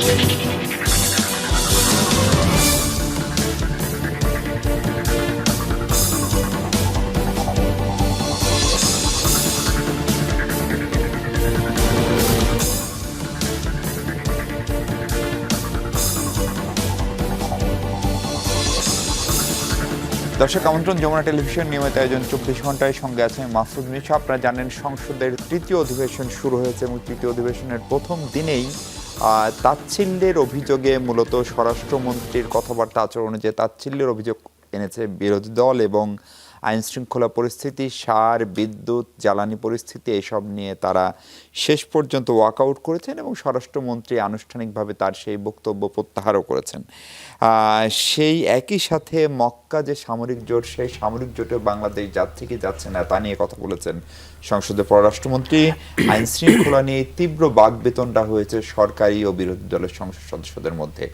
দর্শক আমন্ত্রণ, যমুনা টেলিভিশন নিয়মিত আয়োজন 24 ঘন্টায় সঙ্গে আছে মাসুদ মিশু। আপনারা জানেন সংসদের তৃতীয় অধিবেশন শুরু হয়েছে এবং তৃতীয় অধিবেশনের প্রথম দিনেই তাচ্ছিল্যের অভিযোগে মূলত স্বরাষ্ট্রমন্ত্রীর কথাবার্তা আচরণে যে তাচ্ছিল্যের অভিযোগ এনেছে বিরোধী দল এবং আইন শৃঙ্খলা পরিস্থিতি, সার, বিদ্যুৎ, জ্বালানি পরিস্থিতি এসব নিয়ে তারা শেষ পর্যন্ত ওয়াকআউট করেছেন এবং স্বরাষ্ট্রমন্ত্রী আনুষ্ঠানিকভাবে তার সেই বক্তব্য প্রত্যাহারও করেছেন। সেই একই সাথে মক্কা যে সামরিক জোট, সেই সামরিক জোটে বাংলাদেশ যাচ্ছে কি যাচ্ছে না তা নিয়ে কথা বলেছেন সংসদে পররাষ্ট্রমন্ত্রী। আইন শৃঙ্খলা নিয়ে তীব্র বাকবেতনটা হয়েছে সরকারি ও বিরোধী দলের সংসদ সদস্যদের মধ্যে।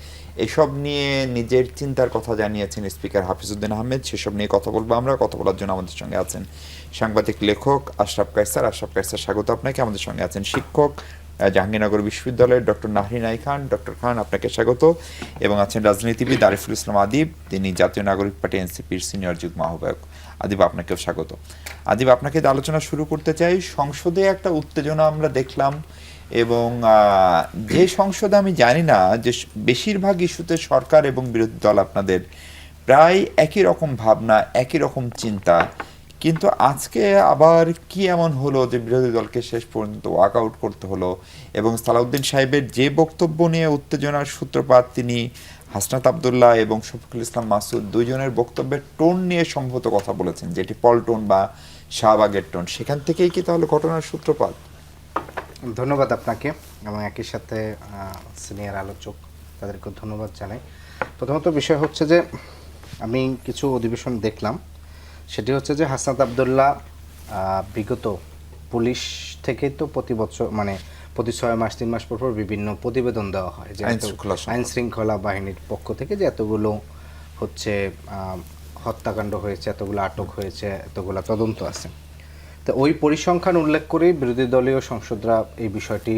এসব নিয়ে নিজের চিন্তার কথা জানিয়েছেন স্পিকার হাফিজউদ্দিন আহমেদ। সেসব নিয়ে কথা বলবো আমরা। কথা বলার জন্য আমাদের সঙ্গে আছেন সাংবাদিক লেখক আশরাফ কায়সার। আশরাফ কায়সার, স্বাগত আপনাকে। আমাদের সঙ্গে আছেন শিক্ষক জাহাঙ্গীরনগর বিশ্ববিদ্যালয়ের doctor Nahrin I Khan. Doctor Khan, আপনাকে স্বাগত। এবং আছেন রাজনীতিবিদ আরিফুল ইসলাম আদিব, তিনি জাতীয় নাগরিক পার্টি এনসিপির সিনিয়র যুগ্ম আহ্বায়ক। আদিব, আপনাকেও স্বাগত। আদিব, আপনাকে আলোচনা শুরু করতে চাই। সংসদে একটা উত্তেজনা আমরা দেখলাম এবং যে সংসদে আমি জানি না যে বেশিরভাগ ইস্যুতে সরকার এবং বিরোধী দল আপনাদের প্রায় একই রকম ভাবনা, একই রকম চিন্তা, কিন্তু আজকে আবার কি এমন হলো যে বিরোধী দলকে শেষ পর্যন্ত ওয়াকআউট করতে হলো? এবং সালাউদ্দিন সাহেবের যে বক্তব্য নিয়ে উত্তেজনার সূত্রপাত, তিনি হাসনাত আবদুল্লাহ এবং শফিকুল ইসলাম মাসুদ দুইজনের বক্তব্যের টোন নিয়ে সম্ভবত কথা বলেছেন, যেটি পল্টন বা শাহবাগের টোন, সেখান থেকেই কি তাহলে ঘটনার সূত্রপাত? ধন্যবাদ আপনাকে এবং একই সাথে সিনিয়র আলোচক তাদেরকে ধন্যবাদ জানাই। প্রথমত বিষয় হচ্ছে যে আমি কিছু অধিবেশন দেখলাম, সেটি হচ্ছে যে হাসনাত আবদুল্লাহ বিগত পুলিশ থেকে তো প্রতি বছর মানে প্রতি 6 মাস 3 মাস পর পর বিভিন্ন প্রতিবেদন দেওয়া হয় যে আইন শৃঙ্খলা বাহিনীর পক্ষ থেকে যে এতগুলো হচ্ছে হত্যাকাণ্ড হয়েছে, এতগুলো আটক হয়েছে, এতগুলো তদন্ত আছে। তো ওই পরিসংখ্যান উল্লেখ করে বিরোধী দলীয় সংসদরা এই বিষয়টি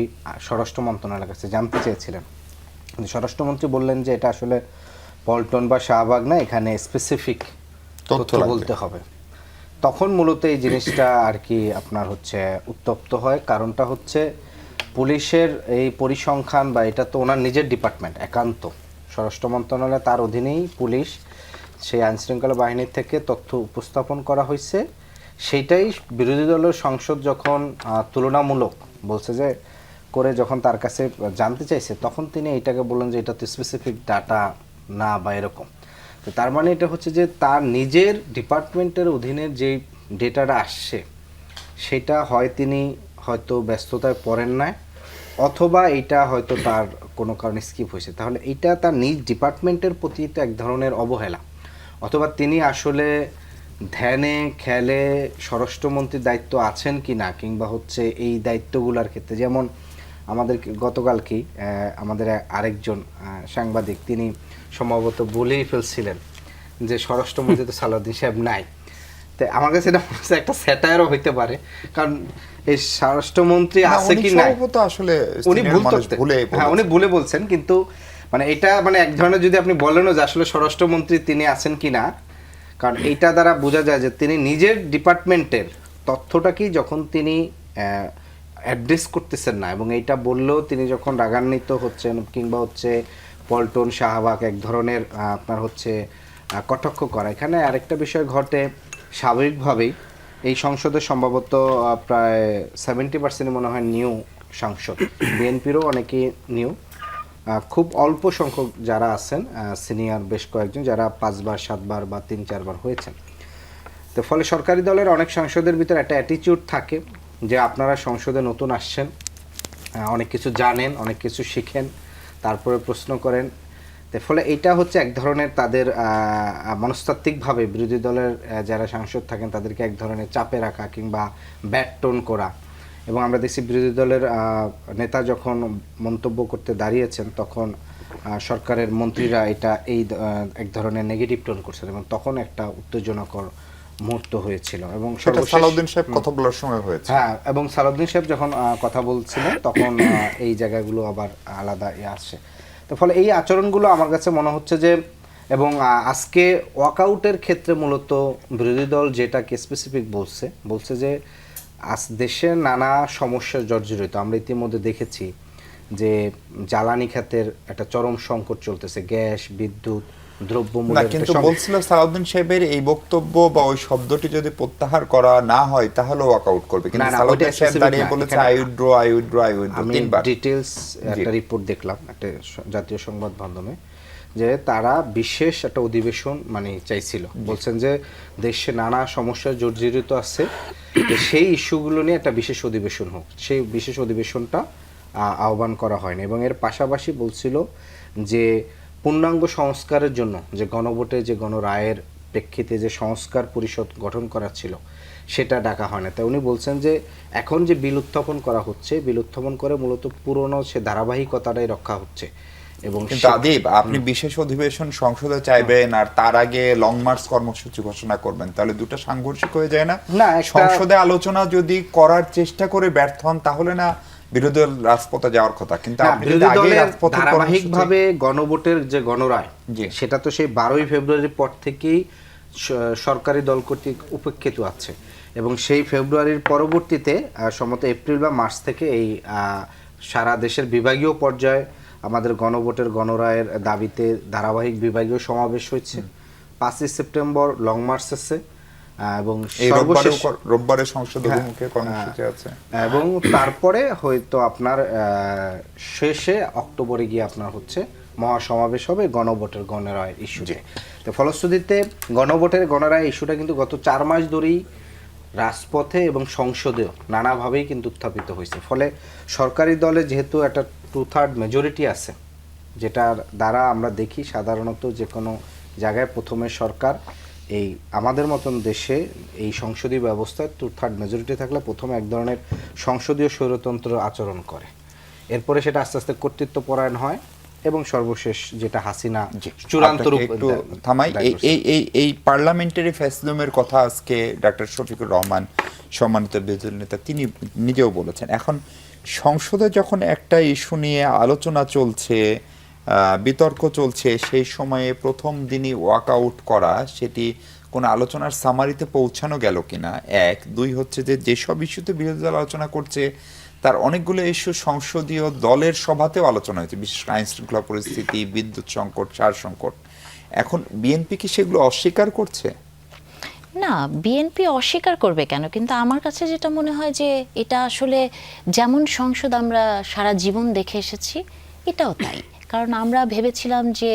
স্বরাষ্ট্র মন্ত্রণালয়ের কাছে জানতে চেয়েছিলেন। স্বরাষ্ট্রমন্ত্রী বললেন যে এটা আসলে পল্টন বা শাহবাগ না, এখানে স্পেসিফিক তথ্য বলতে হবে। তখন মূলত এই জিনিসটা আর কি আপনার হচ্ছে উত্তপ্ত হয়। কারণটা হচ্ছে পুলিশের এই পরিসংখ্যান বা এটা তো ওনার নিজের ডিপার্টমেন্ট, একান্ত স্বরাষ্ট্র মন্ত্রণালয়, তার অধীনেই পুলিশ, সেই আইনশৃঙ্খলা বাহিনীর থেকে তথ্য উপস্থাপন করা হয়েছে। সেইটাই বিরোধী দলের সংসদ যখন তুলনামূলক বলছে যে করে যখন তার কাছে জানতে চাইছে, তখন তিনি এইটাকে বললেন যে এটা তো স্পেসিফিক ডাটা না বা এরকম। তো তার মানে এটা হচ্ছে যে তার নিজের ডিপার্টমেন্টের অধীনে যে ডেটাটা আসছে সেটা হয় তিনি হয়তো ব্যস্ততায় পড়েন নাই, অথবা এইটা হয়তো তার কোনো কারণে স্কিপ হয়েছে। তাহলে এইটা তার নিজ ডিপার্টমেন্টের প্রতি তো এক ধরনের অবহেলা, অথবা তিনি আসলে ধ্যানে খেলে স্বরাষ্ট্রমন্ত্রীর দায়িত্ব আছেন কি না, কিংবা হচ্ছে এই দায়িত্বগুলোর ক্ষেত্রে যেমন আমাদের গতকালকে আমাদের আরেকজন সাংবাদিক তিনি সম্ভবত বলেই ফেলছিলেন যে স্বরাষ্ট্রমন্ত্রী তো সালাউদ্দিন সাহেব নাই। তো আমার কাছে এটা মনে হচ্ছে একটা স্যাটায়ারও হইতে পারে, কারণ এই স্বরাষ্ট্রমন্ত্রী আছে কি না আসলে উনি উনি ভুলে বলছেন, কিন্তু মানে এটা মানে এক ধরনের যদি আপনি বলেনও যে আসলে স্বরাষ্ট্রমন্ত্রী তিনি আছেন কি না, কারণ এইটা দ্বারা বোঝা যায় যে তিনি নিজের ডিপার্টমেন্টের তথ্যটাকেই যখন তিনি অ্যাড্রেস করতেছেন না, এবং এইটা বললেও তিনি যখন রাগান্বিত হচ্ছেন কিংবা হচ্ছে পল্টন শাহবাগ এক ধরনের আপনার হচ্ছে কটাক্ষ করা। এখানে আরেকটা বিষয় ঘটে, স্বাভাবিকভাবেই এই সংসদে সম্ভবত প্রায় 70% মনে হয় নিউ সাংসদ, বিএনপিরও অনেকেই নিউ, খুব অল্প সংখ্যক যারা আছেন সিনিয়র বেশ কয়েকজন যারা 5 বার 7 বার বা 3-4 বার হয়েছেন। তো ফলে সরকারি দলের অনেক সাংসদের ভিতরে একটা অ্যাটিটিউড থাকে যে আপনারা সংসদে নতুন আসছেন, অনেক কিছু জানেন, অনেক কিছু শিখেন, তারপরে প্রশ্ন করেন। তো ফলে এইটা হচ্ছে এক ধরনের তাদের মনস্তাত্ত্বিকভাবে বিরোধী দলের যারা সাংসদ থাকেন তাদেরকে এক ধরনের চাপে রাখা কিংবা ব্যাড টোন করা। এবং আমরা দেখছি বিরোধী দলের নেতা যখন মন্তব্য করতে দাঁড়িয়েছেন তখন সরকারের মন্ত্রীরা এটা এই এক ধরনের নেগেটিভ টোন করছেন, এবং তখন একটা উত্তেজনাকর মুহূর্ত হয়েছিল। এবং সেটা সর্বশেষ সালাউদ্দিন সাহেব কথা বলার সময় হয়েছে। হ্যাঁ, এবং সালাউদ্দিন সাহেব যখন কথা বলছিলেন তখন এই জায়গাগুলো আবার আলাদা আসছে। তো ফলে এই আচরণগুলো আমার কাছে মনে হচ্ছে যে, এবং আজকে ওয়াকআউটের ক্ষেত্রে মূলত বিরোধী দল যেটাকে স্পেসিফিক বলছে যে আজ দেশে নানা সমস্যার জর্জরিত। আমরা ইতিমধ্যে দেখেছি যে জ্বালানি খাতের একটা চরম সংকট চলতেছে, গ্যাস, বিদ্যুৎ, না, দ্রব্যমূল্যের কিন্তু বলছিল সালাউদ্দিন সাহেবের এই বক্তব্য বা ওই শব্দটি যদি প্রত্যাহার করা না হয় তাহলে ওয়াকআউট করবে, কিন্তু সালাউদ্দিন সাহেব দাঁড়িয়ে বলেছে I withdraw, I withdraw, I withdraw আমি তিনবার। ডিটেইলস একটা রিপোর্ট দেখলাম একটা জাতীয় সংবাদ মাধ্যমে, যে তারা বিশেষ একটা অধিবেশন মানে চাইছিল। বলছেন যে দেশে নানা সমস্যায় জর্জরিত আছে, তো সেই ইস্যুগুলো নিয়ে একটা বিশেষ অধিবেশন হোক। সেই বিশেষ অধিবেশনটা আহ্বান করা হয়নি। এবং এর পাশাপাশি বলছিল যে পূর্ণাঙ্গ সংস্কারের জন্য যে গণভোটে যে গণরায়ের প্রেক্ষিতে যে সংস্কার পরিষদ গঠন করা ছিল সেটা ডাকা হয় না। তাই উনি বলছেন যে এখন যে বিল উত্থাপন করা হচ্ছে, বিল উত্থাপন করে মূলত পুরনো সে ধারাবাহিকতাটাই রক্ষা হচ্ছে। এবং কিন্তু আদিব, আপনি বিশেষ অধিবেশন সংসদে চাইবেন আর তার আগে লং মার্চ কর্মসূচি ঘোষণা করবেন, তাহলে দুটো সাংঘর্ষিক হয়ে যায় না? না, সংসদে আলোচনা যদি করার চেষ্টা করে ব্যর্থ হন তাহলে না বিরোধী দল রাজপথে যাওয়ার কথা, কিন্তু আপনি যদি আগে রাজপথে ধারাবাহিকভাবে গণভোটের যে গণরায় সেটা তো সেই 12ই ফেব্রুয়ারির পর থেকেই সরকারি দল কর্তৃক উপেক্ষিত আছে। এবং সেই ফেব্রুয়ারির পরবর্তীতে সম্ভবত এপ্রিল বা মার্চ থেকে এই সারা দেশের বিভাগীয় পর্যায়ে আমাদের গণভোটের গণরায়ের দাবিতে ধারাবাহিক বিভাগীয় সমাবেশ হয়েছে। 5ই সেপ্টেম্বর লং মার্চ আছে, এবং রোববারে সংসদ অভিমুখে কর্মসূচি আছে, এবং তারপরে হয়তো আপনার শেষে অক্টোবরে গিয়ে আপনার হচ্ছে মহাসমাবেশ হবে গণভোটের গণরায় ইস্যুতে। তো ফলশ্রুতিতে গণভোটের গণরায় ইস্যুটা কিন্তু গত 4 মাস ধরেই রাজপথে এবং সংসদেও নানাভাবেই কিন্তু উত্থাপিত হয়েছে। ফলে সরকারি দলে যেহেতু একটা 2/3 মেজরিটি আছে, যেটার দ্বারা আমরা দেখি সাধারণত যে কোনো জায়গায় প্রথমে সরকার এই আমাদের মতন দেশে এই সংসদীয় ব্যবস্থায় 2/3 মেজরিটি থাকলে প্রথমে এক ধরনের সংসদীয় স্বৈরতন্ত্র আচরণ করে, এরপরে সেটা আস্তে আস্তে কর্তৃত্ব পরায়ণ হয়, এবং সর্বশেষ যেটা হাসিনা চূড়ান্ত রূপ থামাই। এই পার্লামেন্টারি ফ্যাসিজমের কথা আজকে ডক্টর শফিকুর রহমান সম্মানিত বিরোধী নেতা তিনি নিজেও বলেছেন। এখন সংসদে যখন একটা ইস্যু নিয়ে আলোচনা চলছে, বিতর্ক চলছে, সেই সময়ে প্রথম দিনই ওয়াকআউট করা, সেটি কোনো আলোচনার সামারিতে পৌঁছানো গেল কিনা, 1। 2 হচ্ছে যে যেসব ইস্যুতে বিরোধী দল আলোচনা করছে তার অনেকগুলো ইস্যু সংসদীয় দলের সভাতেও আলোচনা হয়েছে, বিশেষ করে আইন শৃঙ্খলা পরিস্থিতি, বিদ্যুৎ সংকট, সার সংকট। এখন বিএনপি কি সেগুলো অস্বীকার করছে? না, বিএনপি অস্বীকার করবে কেন? কিন্তু আমার কাছে যেটা মনে হয় যে এটা আসলে যেমন সংসদ আমরা সারা জীবন দেখে এসেছি, এটাও তাই। কারণ আমরা ভেবেছিলাম যে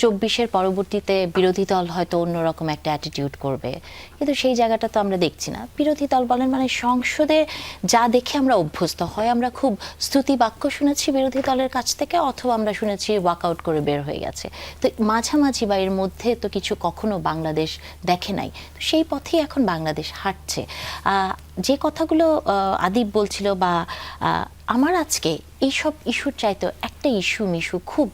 24-এর পরবর্তীতে বিরোধী দল হয়তো অন্যরকম একটা অ্যাটিটিউড করবে, কিন্তু সেই জায়গাটা তো আমরা দেখছি না। বিরোধী দল বলেন মানে সংসদে যা দেখে আমরা অভ্যস্ত হয়, আমরা খুব স্তুতি বাক্য শুনেছি বিরোধী দলের কাছ থেকে, অথবা আমরা শুনেছি ওয়াকআউট করে বের হয়ে গেছে। তো মাঝামাঝি বা এর মধ্যে তো কিছু কখনো বাংলাদেশ দেখে নাই। তো সেই পথেই এখন বাংলাদেশ হাঁটছে। যে কথাগুলো আদিব বলছিল বা আমার আজকে এইসব ইস্যুর চাইতেও একটা মিশু খুব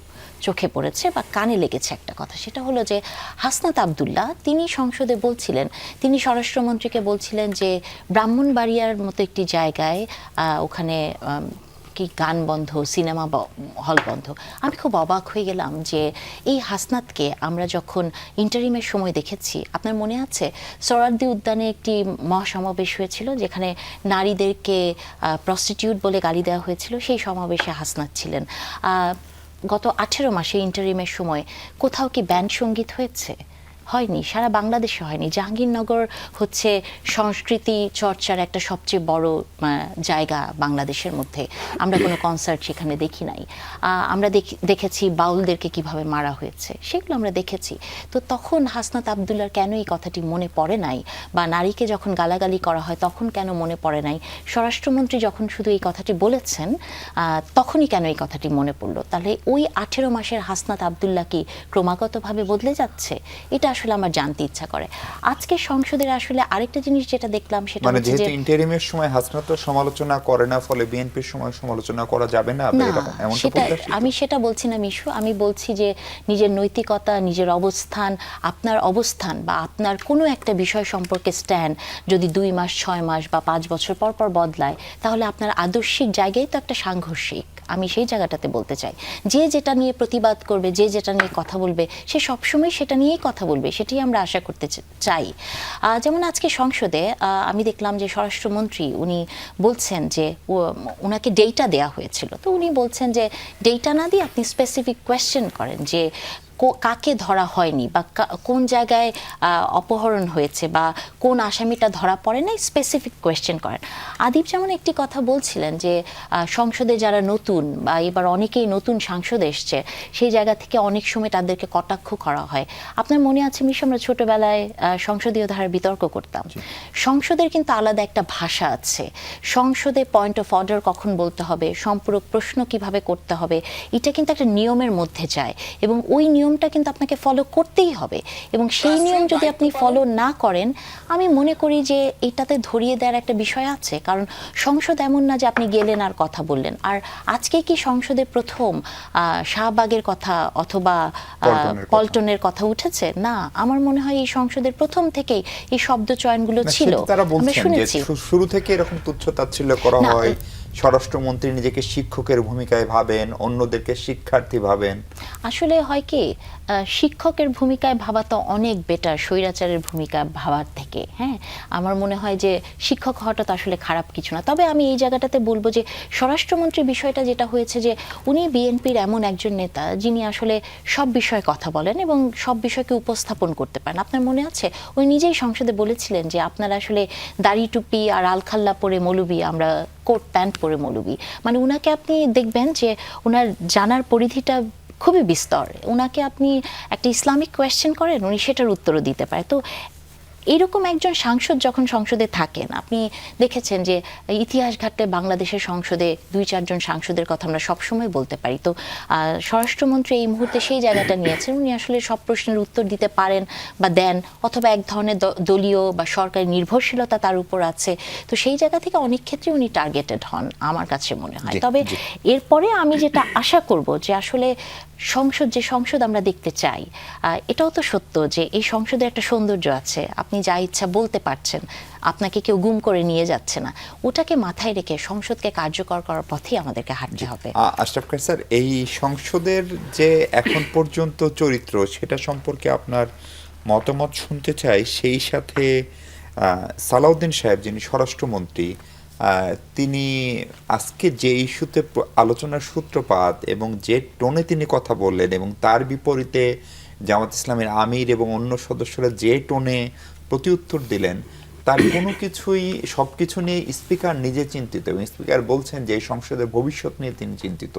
চোখে পড়েছে বা কানে লেগেছে একটা কথা, সেটা হলো যে হাসনাত আবদুল্লাহ তিনি সংসদে বলছিলেন, তিনি স্বরাষ্ট্রমন্ত্রীকে বলছিলেন যে ব্রাহ্মণবাড়িয়ার মতো একটি জায়গায় ওখানে কি গান বন্ধ, সিনেমা হল বন্ধ। আমি খুব অবাক হয়ে গেলাম যে এই হাসনাতকে আমরা যখন ইন্টারিমের সময় দেখেছি, আপনার মনে আছে সোহরাওয়ার্দী উদ্যানে একটি মহাসমাবেশ হয়েছিল যেখানে নারীদেরকে প্রস্টিটিউট বলে গালি দেওয়া হয়েছিল, সেই সমাবেশে হাসনাত ছিলেন। গত 18 মাসে ইন্টারিমের সময় কোথাও কি ব্যান্ড সঙ্গীত হয়েছে? হয়নি, সারা বাংলাদেশে হয়নি। জাহাঙ্গীরনগর হচ্ছে সংস্কৃতি চর্চার একটা সবচেয়ে বড় জায়গা বাংলাদেশের মধ্যে, আমরা কোনো কনসার্ট সেখানে দেখি নাই। আমরা দেখেছি বাউলদেরকে কিভাবে মারা হয়েছে, সেগুলো আমরা দেখেছি। তো তখন হাসনাত আবদুল্লাহর কেন এই কথাটি মনে পড়ে নাই, বা নারীকে যখন গালাগালি করা হয় তখন কেন মনে পড়ে নাই, স্বরাষ্ট্রমন্ত্রী যখন শুধু এই কথাটি বলেছেন তখনই কেন এই কথাটি মনে পড়লো? তাহলে ওই 18 মাসের হাসনাত আবদুল্লাহ কি ক্রমাগতভাবে বদলে যাচ্ছে? এটা আসলে আমার জানতে ইচ্ছা করে। আজকে সংসদের আসলে আরেকটা জিনিস যেটা দেখলাম সেটা মানে হচ্ছে যে যেহেতু ইন্টারিমের সময় হাসনাত তো সমালোচনা করে না, ফলে বিএনপির সময় সমালোচনা করা যাবে না, না, এরকম এমন সেটা আমি সেটা বলছি না মিশু, আমি বলছি যে নিজের নৈতিকতা, নিজের অবস্থান, আপনার অবস্থান বা আপনার কোনো একটা বিষয় সম্পর্কে স্ট্যান্ড যদি 2 মাস 6 মাস বা 5 বছর পর পর বদলায়, তাহলে আপনার আদর্শিক জায়গায় তো একটা সাংঘর্ষিক। আমি সেই জায়গাটাতে বলতে চাই, যে যেটা নিয়ে প্রতিবাদ করবে, যে যেটা নিয়ে কথা বলবে, সে সবসময় সেটা নিয়েই কথা বলবে, সেটাই আমরা আশা করতে চাই। যেমন আজকে সংসদে আমি দেখলাম যে স্বরাষ্ট্রমন্ত্রী উনি বলছেন যে ওনাকে ডেটা দেয়া হয়েছিল, তো উনি বলছেন যে ডেটা না দিয়ে আপনি স্পেসিফিক কোয়েশ্চেন করেন যে কাকে ধরা হয়নি বা কোন জায়গায় অপহরণ হয়েছে বা কোন আসামিটা ধরা পড়ে নাই, স্পেসিফিক কোয়েশ্চেন করেন। আদিব যেমন একটি কথা বলছিলেন যে সংসদে যারা নতুন বা এবার অনেকেই নতুন সাংসদ এসছে, সেই জায়গা থেকে অনেক সময় তাদেরকে কটাক্ষ করা হয়। আপনার মনে আছে মিশ, আমরা ছোটবেলায় সংসদীয় ধারার বিতর্ক করতাম। সংসদের কিন্তু আলাদা একটা ভাষা আছে। সংসদে পয়েন্ট অফ অর্ডার কখন বলতে হবে, সম্পূরক প্রশ্ন কিভাবে করতে হবে, এটা কিন্তু একটা নিয়মের মধ্যে যায় এবং ওই নিয়মটা কিন্তু আপনাকে ফলো করতেই হবে। এবং সেই নিয়ম যদি আপনি ফলো না করেন, আমি মনে করি যে এটাতে ধরিয়ে দেওয়ার একটা বিষয় আছে। কারণ সংসদ এমন না যে আপনি গেলেন আর কথা বললেন। আর আজকে কি সংসদে প্রথম শাহবাগের কথা অথবা পল্টনের কথা উঠেছে? না, আমার মনে হয় এই সংসদের প্রথম থেকেই এই শব্দ চয়নগুলো ছিল, আমরা শুনেছি। শুরু থেকে এরকম তুচ্ছ-তাচ্ছিল্য করা হয়, স্বরাষ্ট্রমন্ত্রী নিজেকে শিক্ষকের ভূমিকায় ভাবেন, অন্যদেরকে শিক্ষার্থী ভাবেন। আসলে হয় কি, শিক্ষকের ভূমিকায় ভাবা তো অনেক বেটার স্বৈরাচারের ভূমিকা ভাবার থেকে। হ্যাঁ, আমার মনে হয় যে শিক্ষক হওয়াটা তো আসলে খারাপ কিছু না। তবে আমি এই জায়গাটাতে বলবো যে স্বরাষ্ট্রমন্ত্রী বিষয়টা যেটা হয়েছে যে উনি বিএনপির এমন একজন নেতা যিনি আসলে সব বিষয়ে কথা বলেন এবং সব বিষয়কে উপস্থাপন করতে পারেন। আপনার মনে আছে উনি নিজেই সংসদে বলেছিলেন যে আপনারা আসলে দাড়ি টুপি আর আলখাল্লা পরে মৌলবি, আমরা কোট প্যান্ট পরে মৌলবি। মানে উনাকে আপনি দেখবেন যে ওনার জানার পরিধিটা খুবই বিস্তর। ওনাকে আপনি একটা ইসলামিক কোয়েশ্চেন করেন, উনি সেটার উত্তরও দিতে পারে। তো এরকম একজন সাংসদ যখন সংসদে থাকেন, আপনি দেখেছেন যে ইতিহাস ঘাটলে বাংলাদেশের সংসদে 2-4 জন সাংসদের কথা আমরা সবসময় বলতে পারি। তো স্বরাষ্ট্রমন্ত্রী এই মুহূর্তে সেই জায়গাটা নিয়েছেন, উনি আসলে সব প্রশ্নের উত্তর দিতে পারেন বা দেন, অথবা এক ধরনের দলীয় বা সরকারি নির্ভরশীলতা তার উপর আছে। তো সেই জায়গা থেকে অনেক ক্ষেত্রে উনি টার্গেটেড হন আমার কাছে মনে হয়। তবে এরপরে আমি যেটা আশা করব যে আসলে যে সংসদ আমরা দেখতে চাই, এটাও তো সত্য যে এই সংসদের একটা সৌন্দর্য আছে। আপনি যা ইচ্ছা বলতে পারছেন, আপনাকে কেউ গুম করে নিয়ে যাচ্ছে না। ওটাকে মাথায় রেখে সংসদকে কার্যকর করার পথেই আমাদেরকে হাঁটতে হবে। আশরাফ খান স্যার, এই সংসদের যে এখন পর্যন্ত চরিত্র, সেটা সম্পর্কে আপনার মতামত শুনতে চাই। সেই সাথে সালাউদ্দিন সাহেব যিনি স্বরাষ্ট্রমন্ত্রী, তিনি আজকে যে ইস্যুতে আলোচনার সূত্রপাত এবং যে টোনে তিনি কথা বললেন এবং তার বিপরীতে জামাত ইসলামের আমির এবং অন্য সদস্যরা যে টোনে প্রতিউত্তর দিলেন, তার কোনো কিছুই, সব কিছু নিয়ে স্পিকার নিজে চিন্তিত এবং স্পিকার বলছেন যে এই সংসদের ভবিষ্যৎ নিয়ে তিনি চিন্তিত।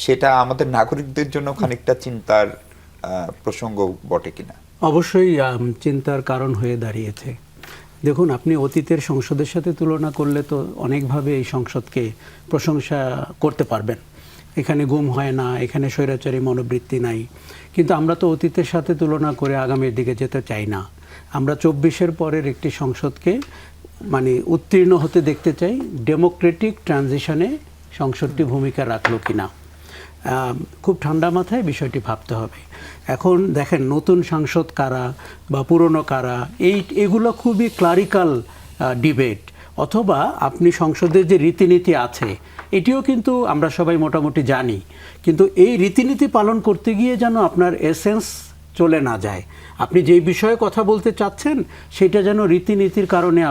সেটা আমাদের নাগরিকদের জন্য খানিকটা চিন্তার প্রসঙ্গ বটে কিনা? অবশ্যই চিন্তার কারণ হয়ে দাঁড়িয়েছে। দেখুন, আপনি অতীতের সংসদের সাথে তুলনা করলে তো অনেকভাবে এই সংসদকে প্রশংসা করতে পারবেন। এখানে গুম হয় না, এখানে স্বৈরাচারী মনোবৃত্তি নাই। কিন্তু আমরা তো অতীতের সাথে তুলনা করে আগামীর দিকে যেতে চাই না। আমরা 24-এর পরের একটি সংসদকে মানে উত্তীর্ণ হতে দেখতে চাই। ডেমোক্রেটিক ট্রানজিশনে সংসদটি ভূমিকা রাখলো কিনা, খুব ঠান্ডা মাথায় বিষয়টি ভাবতে হবে। এখন দেখেন, নতুন সাংসদ কারা বা পুরনো কারা, এগুলো খুবই ক্লারিক্যাল ডিবেট। অথবা আপনি সংসদের যে রীতিনীতি আছে, এটিও কিন্তু আমরা সবাই মোটামুটি জানি। কিন্তু এই রীতিনীতি পালন করতে গিয়ে যেন আপনার এসেন্স চলে না যায়। আপনি যেই বিষয়ে কথা বলতে চাচ্ছেন সেটা যেন রীতিনীতির কারণে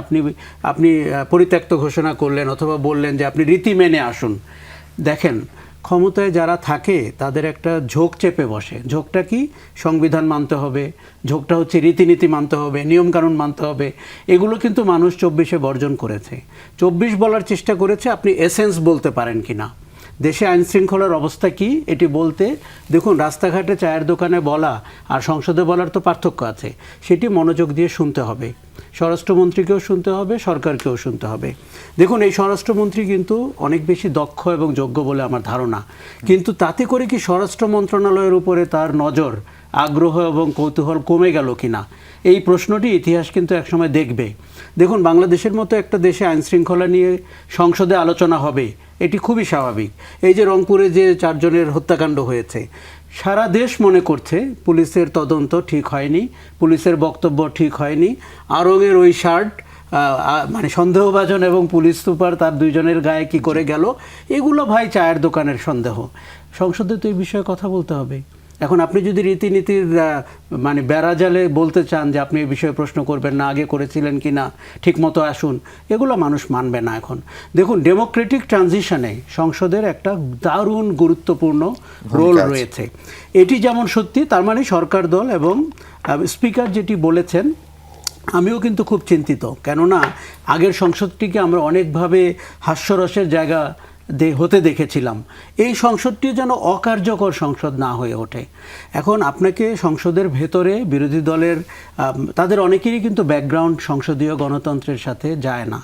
আপনি পরিত্যক্ত ঘোষণা করলেন অথবা বললেন যে আপনি রীতি মেনে আসুন। দেখেন, ক্ষমতায় যারা থাকে তাদের একটা ঝোঁক চেপে বসে। ঝোঁকটা কি? সংবিধান মানতে হবে, ঝোঁকটা হচ্ছে রীতিনীতি মানতে হবে, নিয়মকানুন মানতে হবে। এগুলো কিন্তু মানুষ 24-এ বর্জন করেছে। 24 বলার চেষ্টা করেছে আপনি এসেন্স বলতে পারেন কিনা। দেশে আইন শৃঙ্খলার অবস্থা কি এটি বলতে, দেখুন, রাস্তাঘাটে চায়ের দোকানে বলা আর সংসদে বলার তো পার্থক্য আছে। সেটি মনোযোগ দিয়ে শুনতে হবে। স্বরাষ্ট্রমন্ত্রীকেও শুনতে হবে, সরকারকেও শুনতে হবে। দেখুন, এই স্বরাষ্ট্রমন্ত্রী কিন্তু অনেক বেশি দক্ষ এবং যোগ্য বলে আমার ধারণা। কিন্তু তাতে করে কি স্বরাষ্ট্র মন্ত্রণালয়ের উপরে তার নজর আগ্রহ এবং কৌতূহল কমে গেল কিনা, এই প্রশ্নটি ইতিহাস কিন্তু একসময় দেখবে। দেখুন, বাংলাদেশের মতো একটা দেশে আইনশৃঙ্খলা নিয়ে সংসদে আলোচনা হবে, এটি খুবই স্বাভাবিক। এই যে রংপুরে যে 4 জনের হত্যাকাণ্ড হয়েছে, সারা দেশ মনে করছে পুলিশের তদন্ত ঠিক হয়নি, পুলিশের বক্তব্য ঠিক হয়নি, আরঙের ওই শার্ট মানে সন্দেহভাজন এবং পুলিশ সুপার তার 2 জনের গায়ে কি করে গেল, এগুলো ভাই চায়ের দোকানের সন্দেহ। সংসদে তো এই বিষয়ে কথা বলতে হবে। এখন আপনি যদি রীতিনীতির মানে বেড়াজালে বলতে চান যে আপনি এই বিষয়ে প্রশ্ন করবেন না, আগে করেছিলেন কি না, ঠিক মতো আসুন, এগুলো মানুষ মানবে না এখন। দেখুন, ডেমোক্রেটিক ট্রানজিশনে সংসদের একটা দারুণ গুরুত্বপূর্ণ রোল রয়েছে। এটি যেমন সত্যি, তার মানে সরকার দল এবং স্পিকার যেটি বলেছেন, আমিও কিন্তু খুব চিন্তিত। কেননা আগের সংসদটিকে আমরা অনেকভাবে হাস্যরসের জায়গা হতে দেখেছিলাম। এই সংসদটি যেন অকার্যকর সংসদ না হয়ে ওঠে। এখন আপনাকে সংসদের ভেতরে বিরোধী দলের তাদের অনেকেরই কিন্তু ব্যাকগ্রাউন্ড সংসদীয় গণতন্ত্রের সাথে যায় না।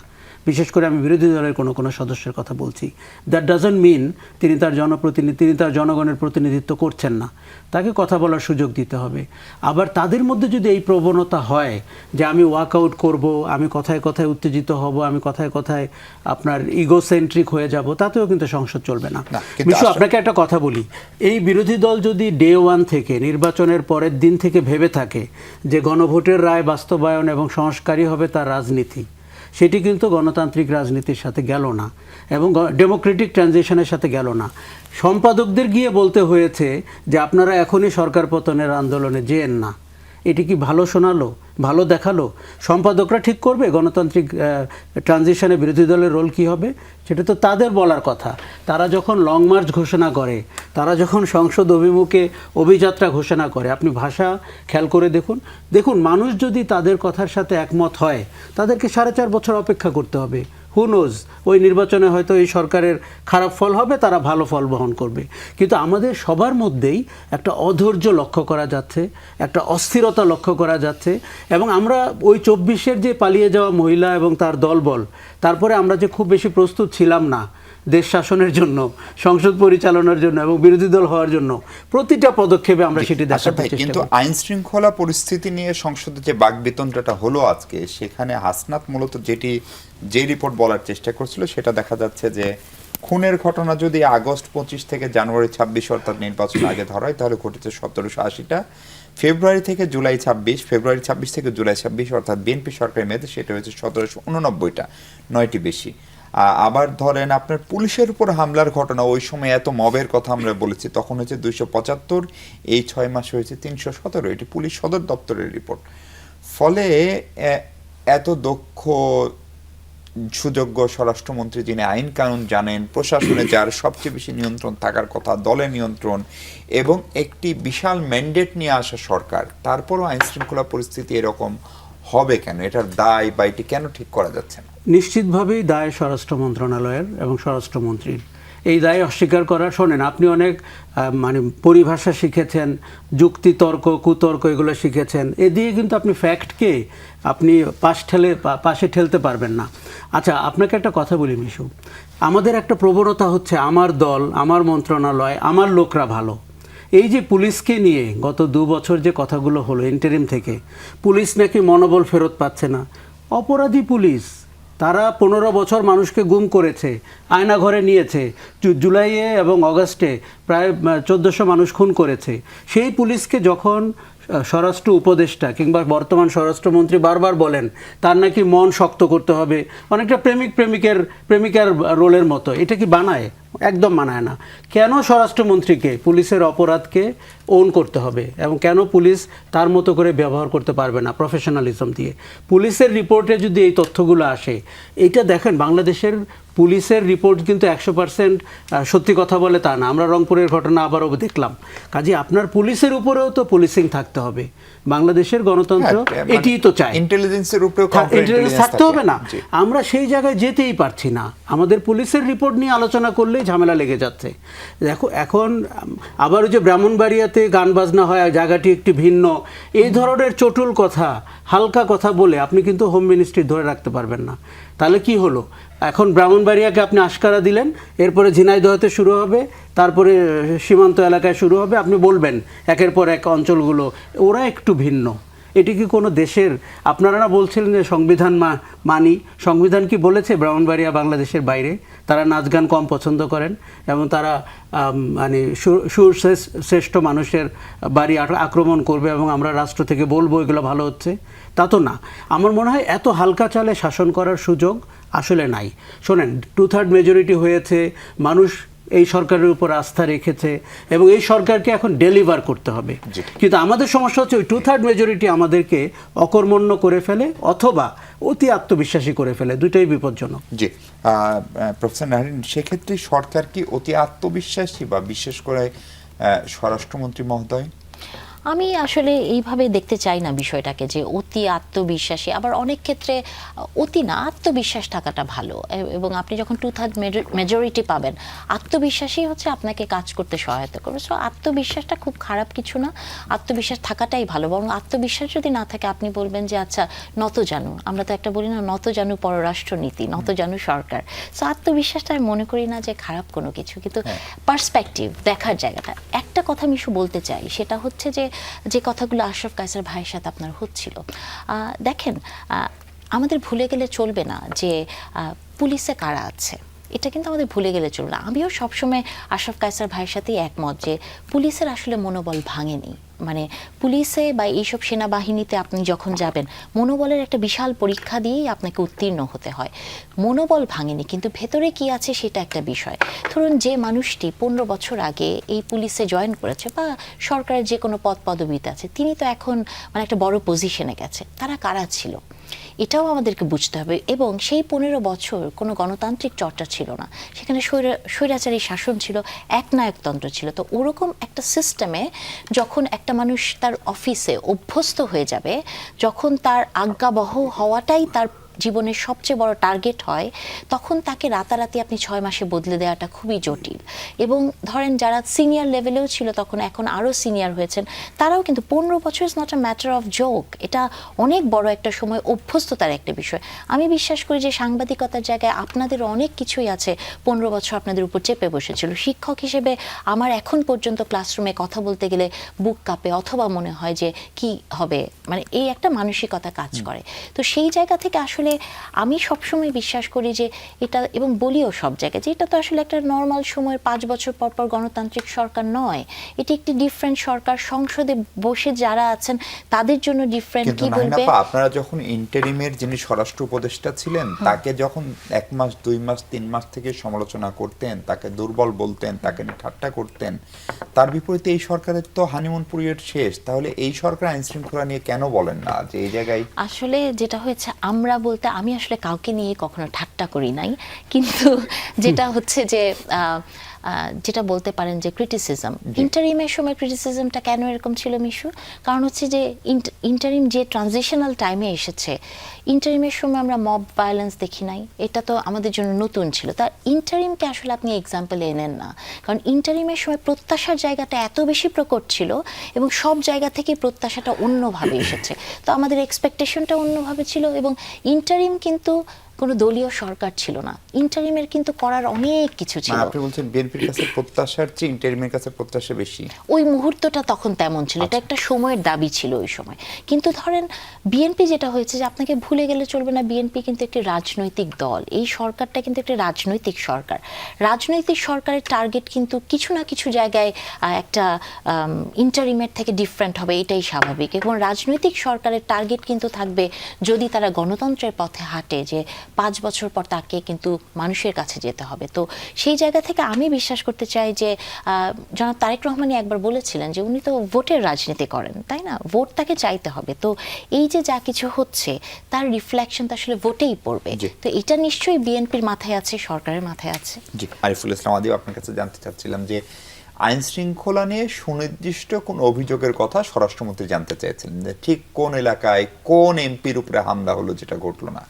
বিশেষ করে আমি বিরোধী দলের কোনো সদস্যের কথা বলছি। দ্যাট ডাজন্ট মিন তিনি তার জনগণের প্রতিনিধিত্ব করছেন না। তাকে কথা বলার সুযোগ দিতে হবে। আবার তাদের মধ্যে যদি এই প্রবণতা হয় যে আমি ওয়াকআউট করব, আমি কথায় কথায় উত্তেজিত হব, আমি কথায় কথায় আপনার ইগোসেন্ট্রিক হয়ে যাব, তাতেও কিন্তু সংসদ চলবে না। বিশু, আপনাকে একটা কথা বলি, এই বিরোধী দল যদি ডে 1 থেকে নির্বাচনের পরের দিন থেকে ভেবে থাকে যে গণভোটের রায় বাস্তবায়ন এবং সংস্কারই হবে তার রাজনীতি, সেটি কিন্তু গণতান্ত্রিক রাজনীতির সাথে গেল না এবং ডেমোক্রেটিক ট্রানজিশনের সাথে গেল না। সম্পাদকদের গিয়ে বলতে হয়েছে যে আপনারা এখনই সরকার পতনের আন্দোলনে যেয়েন না। এটি কি ভালো শোনালো, ভালো দেখালো? সম্পাদকরা ঠিক করবে গণতান্ত্রিক ট্রানজিশনে বিরোধী দলের রোল কী হবে, সেটা তো তাদের বলার কথা। তারা যখন লং মার্চ ঘোষণা করে, তারা যখন সংসদ অভিমুখে অভিযাত্রা ঘোষণা করে, আপনি ভাষা খেয়াল করে দেখুন মানুষ যদি তাদের কথার সাথে একমত হয়, তাদেরকে 4.5 বছর অপেক্ষা করতে হবে। হু নোজ, ওই নির্বাচনে হয়তো এই সরকারের খারাপ ফল হবে, তারা ভালো ফল বহন করবে। কিন্তু আমাদের সবার মধ্যেই একটা অধৈর্য লক্ষ্য করা যাচ্ছে, একটা অস্থিরতা লক্ষ্য করা যাচ্ছে। এবং আমরা ওই 24-এর যে পালিয়ে যাওয়া মহিলা এবং তার দলবল, তারপরে আমরা যে খুব বেশি প্রস্তুত ছিলাম না দেশ শাসনের জন্য, সংসদ পরিচালনার জন্য এবং বিরোধী দল হওয়ার জন্য, প্রতিটা পদক্ষেপে আমরা সেটি দেখাতে চেষ্টা করি। কিন্তু আইন শৃঙ্খলা পরিস্থিতি নিয়ে সংসদে যে বাকবিতণ্ডাটা হলো আজকে, সেখানে হাসনাত মূলত যে রিপোর্ট বলার চেষ্টা করছিল, সেটা দেখা যাচ্ছে যে খুনের ঘটনা যদি আগস্ট 25 থেকে জানুয়ারি 26 অর্থাৎ নির্বাচন আগে ধরা হয়, তাহলে ঘটেছে 1780টা। ফেব্রুয়ারি থেকে জুলাই 26, ফেব্রুয়ারি 26 থেকে জুলাই 26 অর্থাৎ বিএনপি সরকারের মেয়াদে সেটা হয়েছে 1789টা, 9টি বেশি। আবার ধরেন আপনার পুলিশের উপর হামলার ঘটনা, ওই সময় এত মবের কথা আমরা বলেছি, তখন হয়েছে 275, এই 6 মাসে হয়েছে 317। এটি পুলিশ সদর দপ্তরের রিপোর্ট। ফলে এত দক্ষ সুযোগ্য স্বরাষ্ট্রমন্ত্রী, যিনি আইন কানুন জানেন, প্রশাসনে যার সবচেয়ে বেশি নিয়ন্ত্রণ থাকার কথা, দলের নিয়ন্ত্রণ এবং একটি বিশাল ম্যান্ডেট নিয়ে আসা সরকার, তারপরও আইন শৃঙ্খলা পরিস্থিতি এরকম হবে কেন? এটার দায় বা এটি কেন ঠিক করা যাচ্ছে না? নিশ্চিতভাবেই দায় স্বরাষ্ট্র মন্ত্রণালয়ের এবং স্বরাষ্ট্রমন্ত্রীর। এই দায় অস্বীকার করা, শোনেন, আপনি অনেক মানে পরিভাষা শিখেছেন, যুক্তি তর্ক কুতর্ক এগুলো শিখেছেন, এ দিয়ে কিন্তু আপনি ফ্যাক্টকে আপনি পাশে ঠেলতে পারবেন না। আচ্ছা, আপনাকে একটা কথা বলি মিশু, আমাদের একটা প্রবণতা হচ্ছে আমার দল, আমার মন্ত্রণালয়, আমার লোকরা ভালো। এই যে পুলিশকে নিয়ে গত 2 বছর যে কথাগুলো হলো ইন্টারিম থেকে, পুলিশ নাকি মনোবল ফেরত পাচ্ছে না। অপরাধী পুলিশ, তারা 15 বছর মানুষকে গুম করেছে, আয়না ঘরে নিয়েছে, জুলাইয়ে এবং অগাস্টে প্রায় 1400 মানুষ খুন করেছে। সেই পুলিশকে যখন স্বরাষ্ট্র উপদেষ্টা কিংবা বর্তমান স্বরাষ্ট্রমন্ত্রী বারবার বলেন তার নাকি মন শক্ত করতে হবে, অনেকটা প্রেমিকার রোলের মতো, এটা কি বানায়? একদম মানায় না। কেন স্বরাষ্ট্রমন্ত্রীকে পুলিশের অপরাধকে ওন করতে হবে এবং কেন পুলিশ তার মতো করে ব্যবহার করতে পারবে না প্রফেশনালিজম দিয়ে? পুলিশের রিপোর্টে যদি এই তথ্যগুলো আসে, এইটা দেখেন, বাংলাদেশের পুলিশের রিপোর্ট কিন্তু 100% সত্যি কথা বলে তা না। আমরা রংপুরের ঘটনা আবারও দেখলাম। কাজে আপনার পুলিশের উপরেও তো পুলিশিং থাকতে হবে। বাংলাদেশের গণতন্ত্র এটিই তো চায়, ইন্টেলিজেন্সের উপরেও ইন্টেলিজেন্স থাকতে হবে না? আমরা সেই জায়গায় যেতেই পারছি না। আমাদের পুলিশের রিপোর্ট নিয়ে আলোচনা করলেই ঝামেলা লেগে যাচ্ছে। দেখো, এখন আবার ওই যে ব্রাহ্মণবাড়িয়াতে গান বাজনা হয়, জায়গাটি একটি ভিন্ন, এই ধরনের চটুল কথা, হালকা কথা বলে আপনি কিন্তু হোম মিনিস্ট্রি ধরে রাখতে পারবেন না। তাহলে কি হলো? এখন ব্রাহ্মণবাড়িয়াকে আপনি আশকারা দিলেন, এরপরে ঝিনাইদহতে শুরু হবে, তারপরে সীমান্ত এলাকায় শুরু হবে। আপনি বলবেন একের পর এক অঞ্চলগুলো ওরা একটু ভিন্ন। এটি কি কোনো দেশের? আপনারা না বলছিলেন যে সংবিধান মানি, সংবিধান কি বলেছে ব্রাহ্মণবাড়িয়া বাংলাদেশের বাইরে? তারা নাচ গান কম পছন্দ করেন এবং তারা মানে শ্রেষ্ঠ মানুষের বাড়ি আক্রমণ করবে এবং আমরা রাষ্ট্র থেকে বলবো এগুলো ভালো হচ্ছে, তা তো না। আমার মনে হয় এত হালকা চালে শাসন করার সুযোগ আসলে নাই। শোনেন, 2/3 মেজরিটি হয়েছে, মানুষ এই সরকারের উপর আস্থা রেখেছে এবং এই সরকারকে এখন ডেলিভার করতে হবে। কিন্তু আমাদের সমস্যা হচ্ছে ওই 2/3 মেজরিটি আমাদেরকে অকর্মণ্য করে ফেলে অথবা অতি আত্মবিশ্বাসী করে ফেলে, দুটোই বিপজ্জনক। জি, প্রফেসর নাহরিন, সেক্ষেত্রে সরকার কি অতি আত্মবিশ্বাসী, বা বিশেষ করে স্বরাষ্ট্রমন্ত্রী মহোদয়? আমি আসলে এইভাবে দেখতে চাই না বিষয়টাকে, যে অতি আত্মবিশ্বাসী। আবার অনেক ক্ষেত্রে অতি না, আত্মবিশ্বাস থাকাটা ভালো। এবং আপনি যখন 2/3 মেজরিটি পাবেন, আত্মবিশ্বাসী হচ্ছে আপনাকে কাজ করতে সহায়তা করবে। সো আত্মবিশ্বাসটা খুব খারাপ কিছু না, আত্মবিশ্বাস থাকাটাই ভালো। বরং আত্মবিশ্বাস যদি না থাকে, আপনি বলবেন যে আচ্ছা নত জানু, আমরা তো একটা বলি না, নত জানু পররাষ্ট্রনীতি, নত জানু সরকার। সো আত্মবিশ্বাসটা আমি মনে করি না যে খারাপ কোনো কিছু, কিন্তু পার্সপেক্টিভ, দেখার জায়গাটা। একটা কথা আমি বলতে চাই, সেটা হচ্ছে যে কথাগুলো আশরাফ কায়সার ভাইয়ের সাথে আপনার হচ্ছিল, দেখেন, আমাদের ভুলে গেলে চলবে না যে পুলিশে কারা আছে, এটা কিন্তু আমাদের ভুলে গেলে চলবে না। আমিও সবসময় আশরাফ কায়সার ভাইয়ের সাথেই একমত যে পুলিশের আসলে মনোবল ভাঙেনি। মানে পুলিশে বা এইসব সেনাবাহিনীতে আপনি যখন যাবেন, মনোবলের একটা বিশাল পরীক্ষা দিয়েই আপনাকে উত্তীর্ণ হতে হয়। মনোবল ভাঙেনি, কিন্তু ভেতরে কি আছে সেটা একটা বিষয়। ধরুন, যে মানুষটি 15 বছর আগে এই পুলিশে জয়েন করেছে বা সরকারের যে কোনো পদবিতে আছে, তিনি তো এখন মানে একটা বড় পজিশনে গেছে। তারা কারা ছিল এটাও আমাদেরকে বুঝতে হবে। এবং সেই 15 বছর কোনো গণতান্ত্রিক চর্চা ছিল না, সেখানে স্বৈরাচারী শাসন ছিল, একনায়কতন্ত্র ছিল। তো ওরকম একটা সিস্টেমে যখন একটা মানুষ তার অফিসে অভ্যস্ত হয়ে যাবে, যখন তার আজ্ঞাবহ হওয়াটাই তার জীবনের সবচেয়ে বড় টার্গেট হয়, তখন তাকে রাতারাতি আপনি 6 মাসে বদলে দেওয়াটা খুবই জটিল। এবং ধরেন যারা সিনিয়র লেভেলেও ছিল তখন, এখন আরও সিনিয়র হয়েছেন, তারাও কিন্তু 15 বছর is not a matter of joke. এটা অনেক বড় একটা সময়, অভ্যস্ততার একটা বিষয়। আমি বিশ্বাস করি যে সাংবাদিকতার জায়গায় আপনাদের অনেক কিছুই আছে 15 বছর আপনাদের উপর চেপে বসেছিল। শিক্ষক হিসেবে আমার এখন পর্যন্ত ক্লাসরুমে কথা বলতে গেলে বুক কাঁপে, অথবা মনে হয় যে কি হবে, মানে এই একটা মানসিকতা কাজ করে। তো সেই জায়গা থেকে আসলে আমি সবসময় বিশ্বাস করি যে এটা, এবং বলিও সব জায়গায়, যে এটা তো আসলে একটা নর্মাল সময়ের 5 বছর পর পর গণতান্ত্রিক সরকার নয়, এটি একটি ডিফারেন্ট সরকার। সংসদে বসে যারা আছেন তাদের জন্য ডিফারেন্ট। কি বলবে, আপনারা যখন ইন্টারিমের যিনি স্বরাষ্ট্র উপদেষ্টা ছিলেন, তাকে যখন 1 মাস 2 মাস 3 মাস থেকে সমালোচনা করতেন, তাকে দুর্বল বলতেন, তাকে নিয়ে ঠাট্টা করতেন, তার বিপরীতে এই সরকারের তো হানিমুন পিরিয়ড শেষ। তাহলে এই সরকার আইন শৃঙ্খলা নিয়ে কেন বলেন না যে এই জায়গায়? আসলে যেটা হয়েছে, আমরা বলতে আমি আসলে কাউকে নিয়ে কখনো ঠাট্টা করি নাই, কিন্তু যেটা হচ্ছে যে যেটা বলতে পারেন যে ক্রিটিসিজম, ইন্টারিমের সময় ক্রিটিসিজমটা কেন এরকম ছিল মিশু? কারণ হচ্ছে যে ইন্টারিম যে ট্রানজিশনাল টাইমে এসেছে, ইন্টারিমের সময় আমরা মব ভায়োলেন্স দেখি নাই, এটা তো আমাদের জন্য নতুন ছিল। তার ইন্টারিমকে আসলে আপনি এক্সাম্পল এনেন না, কারণ ইন্টারিমের সময় প্রত্যাশার জায়গাটা এত বেশি প্রকট ছিল এবং সব জায়গা থেকে প্রত্যাশাটা অন্যভাবে এসেছে। তো আমাদের এক্সপেকটেশনটা অন্যভাবে ছিল। এবং ইন্টারিম কিন্তু কোনো দলীয় সরকার ছিল না, ইন্টারিমের কিন্তু করার অনেক কিছু ছিল। আপনি বলছেন বিএনপির কাছে প্রত্যাশার চেয়ে ইন্টারিমের কাছে প্রত্যাশা বেশি। ওই মুহূর্তটা তখন তেমন ছিল, এটা একটা সময়ের দাবি ছিল ওই সময়। কিন্তু ধরেন বিএনপি যেটা হয়েছে, যে আপনাকে ভুলে গেলে চলবে না, বিএনপি কিন্তু একটি রাজনৈতিক দল, এই সরকারটা কিন্তু একটি রাজনৈতিক সরকার। রাজনৈতিক সরকারের টার্গেট কিন্তু কিছু না কিছু জায়গায় একটা ইন্টারিমের থেকে ডিফারেন্ট হবে, এটাই স্বাভাবিক। এবং রাজনৈতিক সরকারের টার্গেট কিন্তু থাকবে, যদি তারা গণতন্ত্রের পথে হাঁটে, যে 5 বছর পর তাকে কিন্তু মানুষের কাছে যেতে হবে। তো সেই জায়গা থেকে আমি বিশ্বাস করতে চাই যে জনাব তারেক রহমানই একবার বলেছিলেন যে উনি তো ভোটের রাজনীতি করেন, তাই না? ভোট তাকে চাইতে হবে। তো এই যে যা কিছু হচ্ছে, তার রিফ্লেকশন তো আসলে ভোটেই পড়বে। তো এটা নিশ্চয়ই বিএনপির মাথায় আছে, সরকারের মাথায় আছে। জি, আরিফুল ইসলাম আদিব, আপনার কাছে জানতে চাচ্ছিলাম যে আইন শৃঙ্খলা নিয়ে সুনির্দিষ্ট কোন অভিযোগের কথা স্বরাষ্ট্রমন্ত্রী জানতে চেয়েছিলেন, যে ঠিক কোন এলাকায় কোন এমপির উপরে হামলা হলো যেটা ঘটলো না,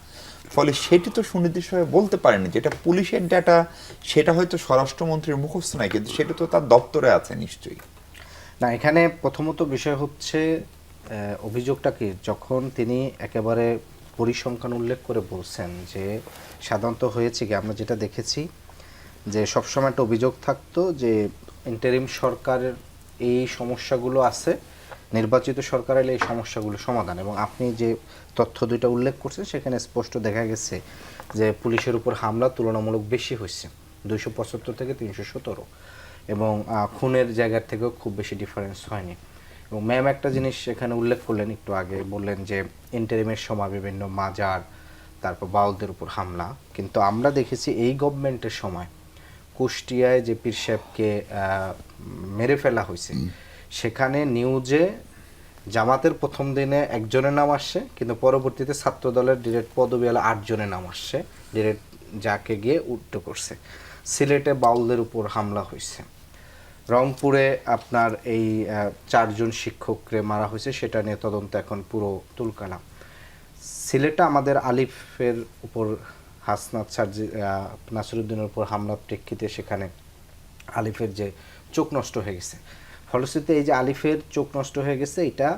ফলে সেটি তো সুনির্দিষ্টভাবে বলতে পারেনি। যেটা পুলিশের ডাটা, সেটা হয়তো স্বরাষ্ট্রমন্ত্রীর মুখস্থ নাই, কিন্তু সেটা তো তার দপ্তরে আছে নিশ্চয়ই। না, এখানে প্রথমত বিষয় হচ্ছে অভিযোগটা কি, যখন তিনি একেবারে পরিসংখ্যান উল্লেখ করে বলছেন যে সাধারণত হয়েছে কি আমরা যেটা দেখেছি যে সবসময় একটা অভিযোগ থাকতো যে ইন্টারিম সরকারের এই সমস্যাগুলো আছে, নির্বাচিত সরকার এলে এই সমস্যাগুলো সমাধান। এবং আপনি যে তথ্য দুইটা উল্লেখ করছেন সেখানে স্পষ্ট দেখা গেছে যে পুলিশের উপর হামলা তুলনামূলক বেশি হয়েছে, 275 থেকে 317, এবং খুনের জায়গার থেকেও খুব বেশি ডিফারেন্স হয়নি। এবং ম্যাম একটা জিনিস এখানে উল্লেখ করলেন একটু আগে, বললেন যে ইন্টারিমের সময় বিভিন্ন মাজার তারপর বাউলদের উপর হামলা, কিন্তু আমরা দেখেছি এই গভর্নমেন্টের সময় কুষ্টিয়ায় যে পীর সাহেবকে মেরে ফেলা হয়েছে সেখানে নিউজে জামাতের প্রথম দিনে একজনের নাম আসছে, কিন্তু পরবর্তীতে ছাত্র দলের ডিরেক্ট পদবিওয়ালা 8 জনের নাম আসছে, ডিরেক্ট যাকে গিয়ে উল্টো করছে। সিলেটে বাউলদের উপর হামলা হয়েছে, রংপুরে আপনার এই 4 জন শিক্ষককে মারা হয়েছে, সেটা নিয়ে তদন্ত এখন পুরো তুলকালাম। সিলেটে আমাদের আলিফের উপর হাসনাত নাসিরুদ্দিনের উপর হামলার প্রেক্ষিতে সেখানে আলিফের যে চোখ নষ্ট হয়ে গেছে, ফলশ্রুতিতে এই যে আলিফের চোখ নষ্ট হয়ে গেছে এটা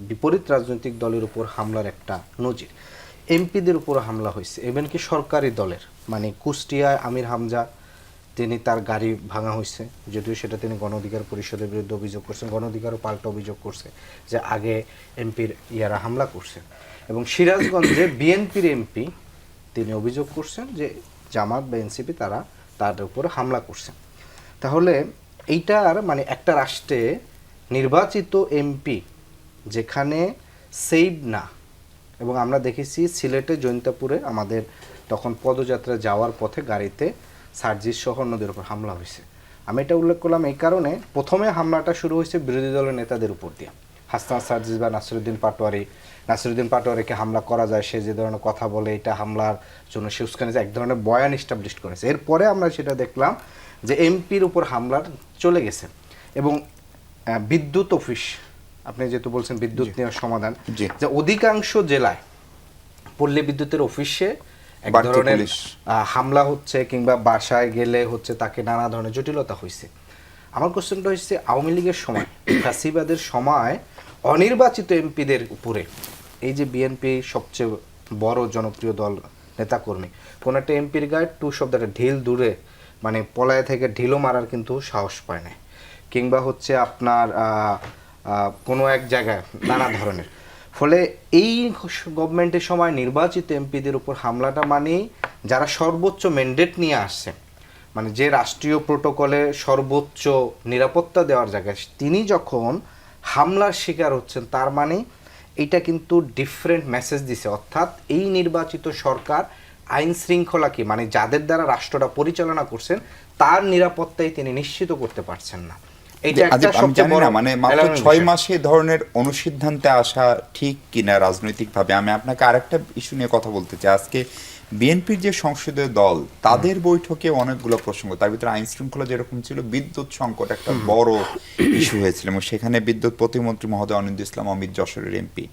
বিপরীত রাজনৈতিক দলের উপর হামলার একটা নজির। এমপিদের উপর হামলা হয়েছে, ইভেন কি সরকারি দলের, মানে কুষ্টিয়ায় আমির হামজা তিনি তার গাড়ি ভাঙা হয়েছে, যদিও সেটা তিনি গণ অধিকার পরিষদের বিরুদ্ধে অভিযোগ করছেন, গণ অধিকারও পাল্টা অভিযোগ করছে যে আগে এমপির ইয়ারা হামলা করছে। এবং সিরাজগঞ্জে বিএনপির এমপি তিনি অভিযোগ করছেন যে জামাত বা এনসিপি তারা তার উপরে হামলা করছে। তাহলে এইটার মানে একটা রাষ্ট্রে নির্বাচিত এমপি যেখানে সেভ না, এবং আমরা দেখেছি সিলেটে জৈন্তাপুরে আমাদের তখন পদযাত্রা যাওয়ার পথে গাড়িতে সার্জিস সহ অন্যদের উপর হামলা হয়েছে। আমি এটা উল্লেখ করলাম এই কারণে, প্রথমে হামলাটা শুরু হয়েছে বিরোধী দলের নেতাদের উপর দিয়ে, হাসনাত সার্জিস বা নাসিরুদ্দিন পাটোয়ারিকে হামলা করা যায়, সে যে ধরনের কথা বলে এটা হামলার জন্য সে উস্কানিতে এক ধরনের বয়ান এস্টাবলিশ করেছে। এরপরে আমরা সেটা দেখলাম যে এমপির উপর হামলার চলে গেছে। এবং বিদ্যুৎ অফিস, আপনি যেহেতু বলছেন বিদ্যুৎ নেওয়ার সমাধান, যে অধিকাংশ জেলায় পল্লী বিদ্যুতের অফিসে এক ধরনের হামলা হচ্ছে, কিংবা বাসায় গেলে হচ্ছে তাকে নানা ধরনের জটিলতা হয়েছে। আমার কোশ্চেনটা হচ্ছে আওয়ামী লীগের সময়, ফ্যাসিবাদের সময় অনির্বাচিত এমপিদের উপরে, এই যে বিএনপি সবচেয়ে বড় জনপ্রিয় দল নেতাকর্মী, কোনো একটা এমপির গায়ে টু শব্দটা ঢিল দূরে মানে পলায় থেকে ঢিলও মারার কিন্তু সাহস পায় না, কিংবা হচ্ছে আপনার কোনো এক জায়গায় নানা ধরনের। ফলে এই গভর্নমেন্টের সময় নির্বাচিত এমপিদের উপর হামলাটা মানে যারা সর্বোচ্চ ম্যান্ডেট নিয়ে আসছে, মানে যে রাষ্ট্রীয় প্রোটোকলে সর্বোচ্চ নিরাপত্তা দেওয়ার জায়গায় তিনি যখন হামলার শিকার হচ্ছেন, তার মানে এটা কিন্তু ডিফারেন্ট মেসেজ দিছে। অর্থাৎ এই নির্বাচিত সরকার আইন শৃঙ্খলা কি মানে যাদের দ্বারা রাষ্ট্রটা পরিচালনা করছেন তার নিরাপত্তাই তিনি নিশ্চিত করতে পারছেন না। মানে মাত্র 6 মাসে ধরনের অনুসিদ্ধান্তে আসা ঠিক কিনা রাজনৈতিকভাবে। আমি আপনাকে আরেকটা ইস্যু নিয়ে কথা বলতে চাই। আজকে বিএনপির যে সংসদীয় দল তাদের বৈঠকে অনেকগুলো প্রসঙ্গ, তার ভিতরে আইন শৃঙ্খলা যেরকম ছিল, বিদ্যুৎ সংকট একটা বড় ইস্যু হয়েছিল, এবং সেখানে বিদ্যুৎ প্রতিমন্ত্রী মহোদয় অনিন্দ্য ইসলাম অমিত যশোরের এমপি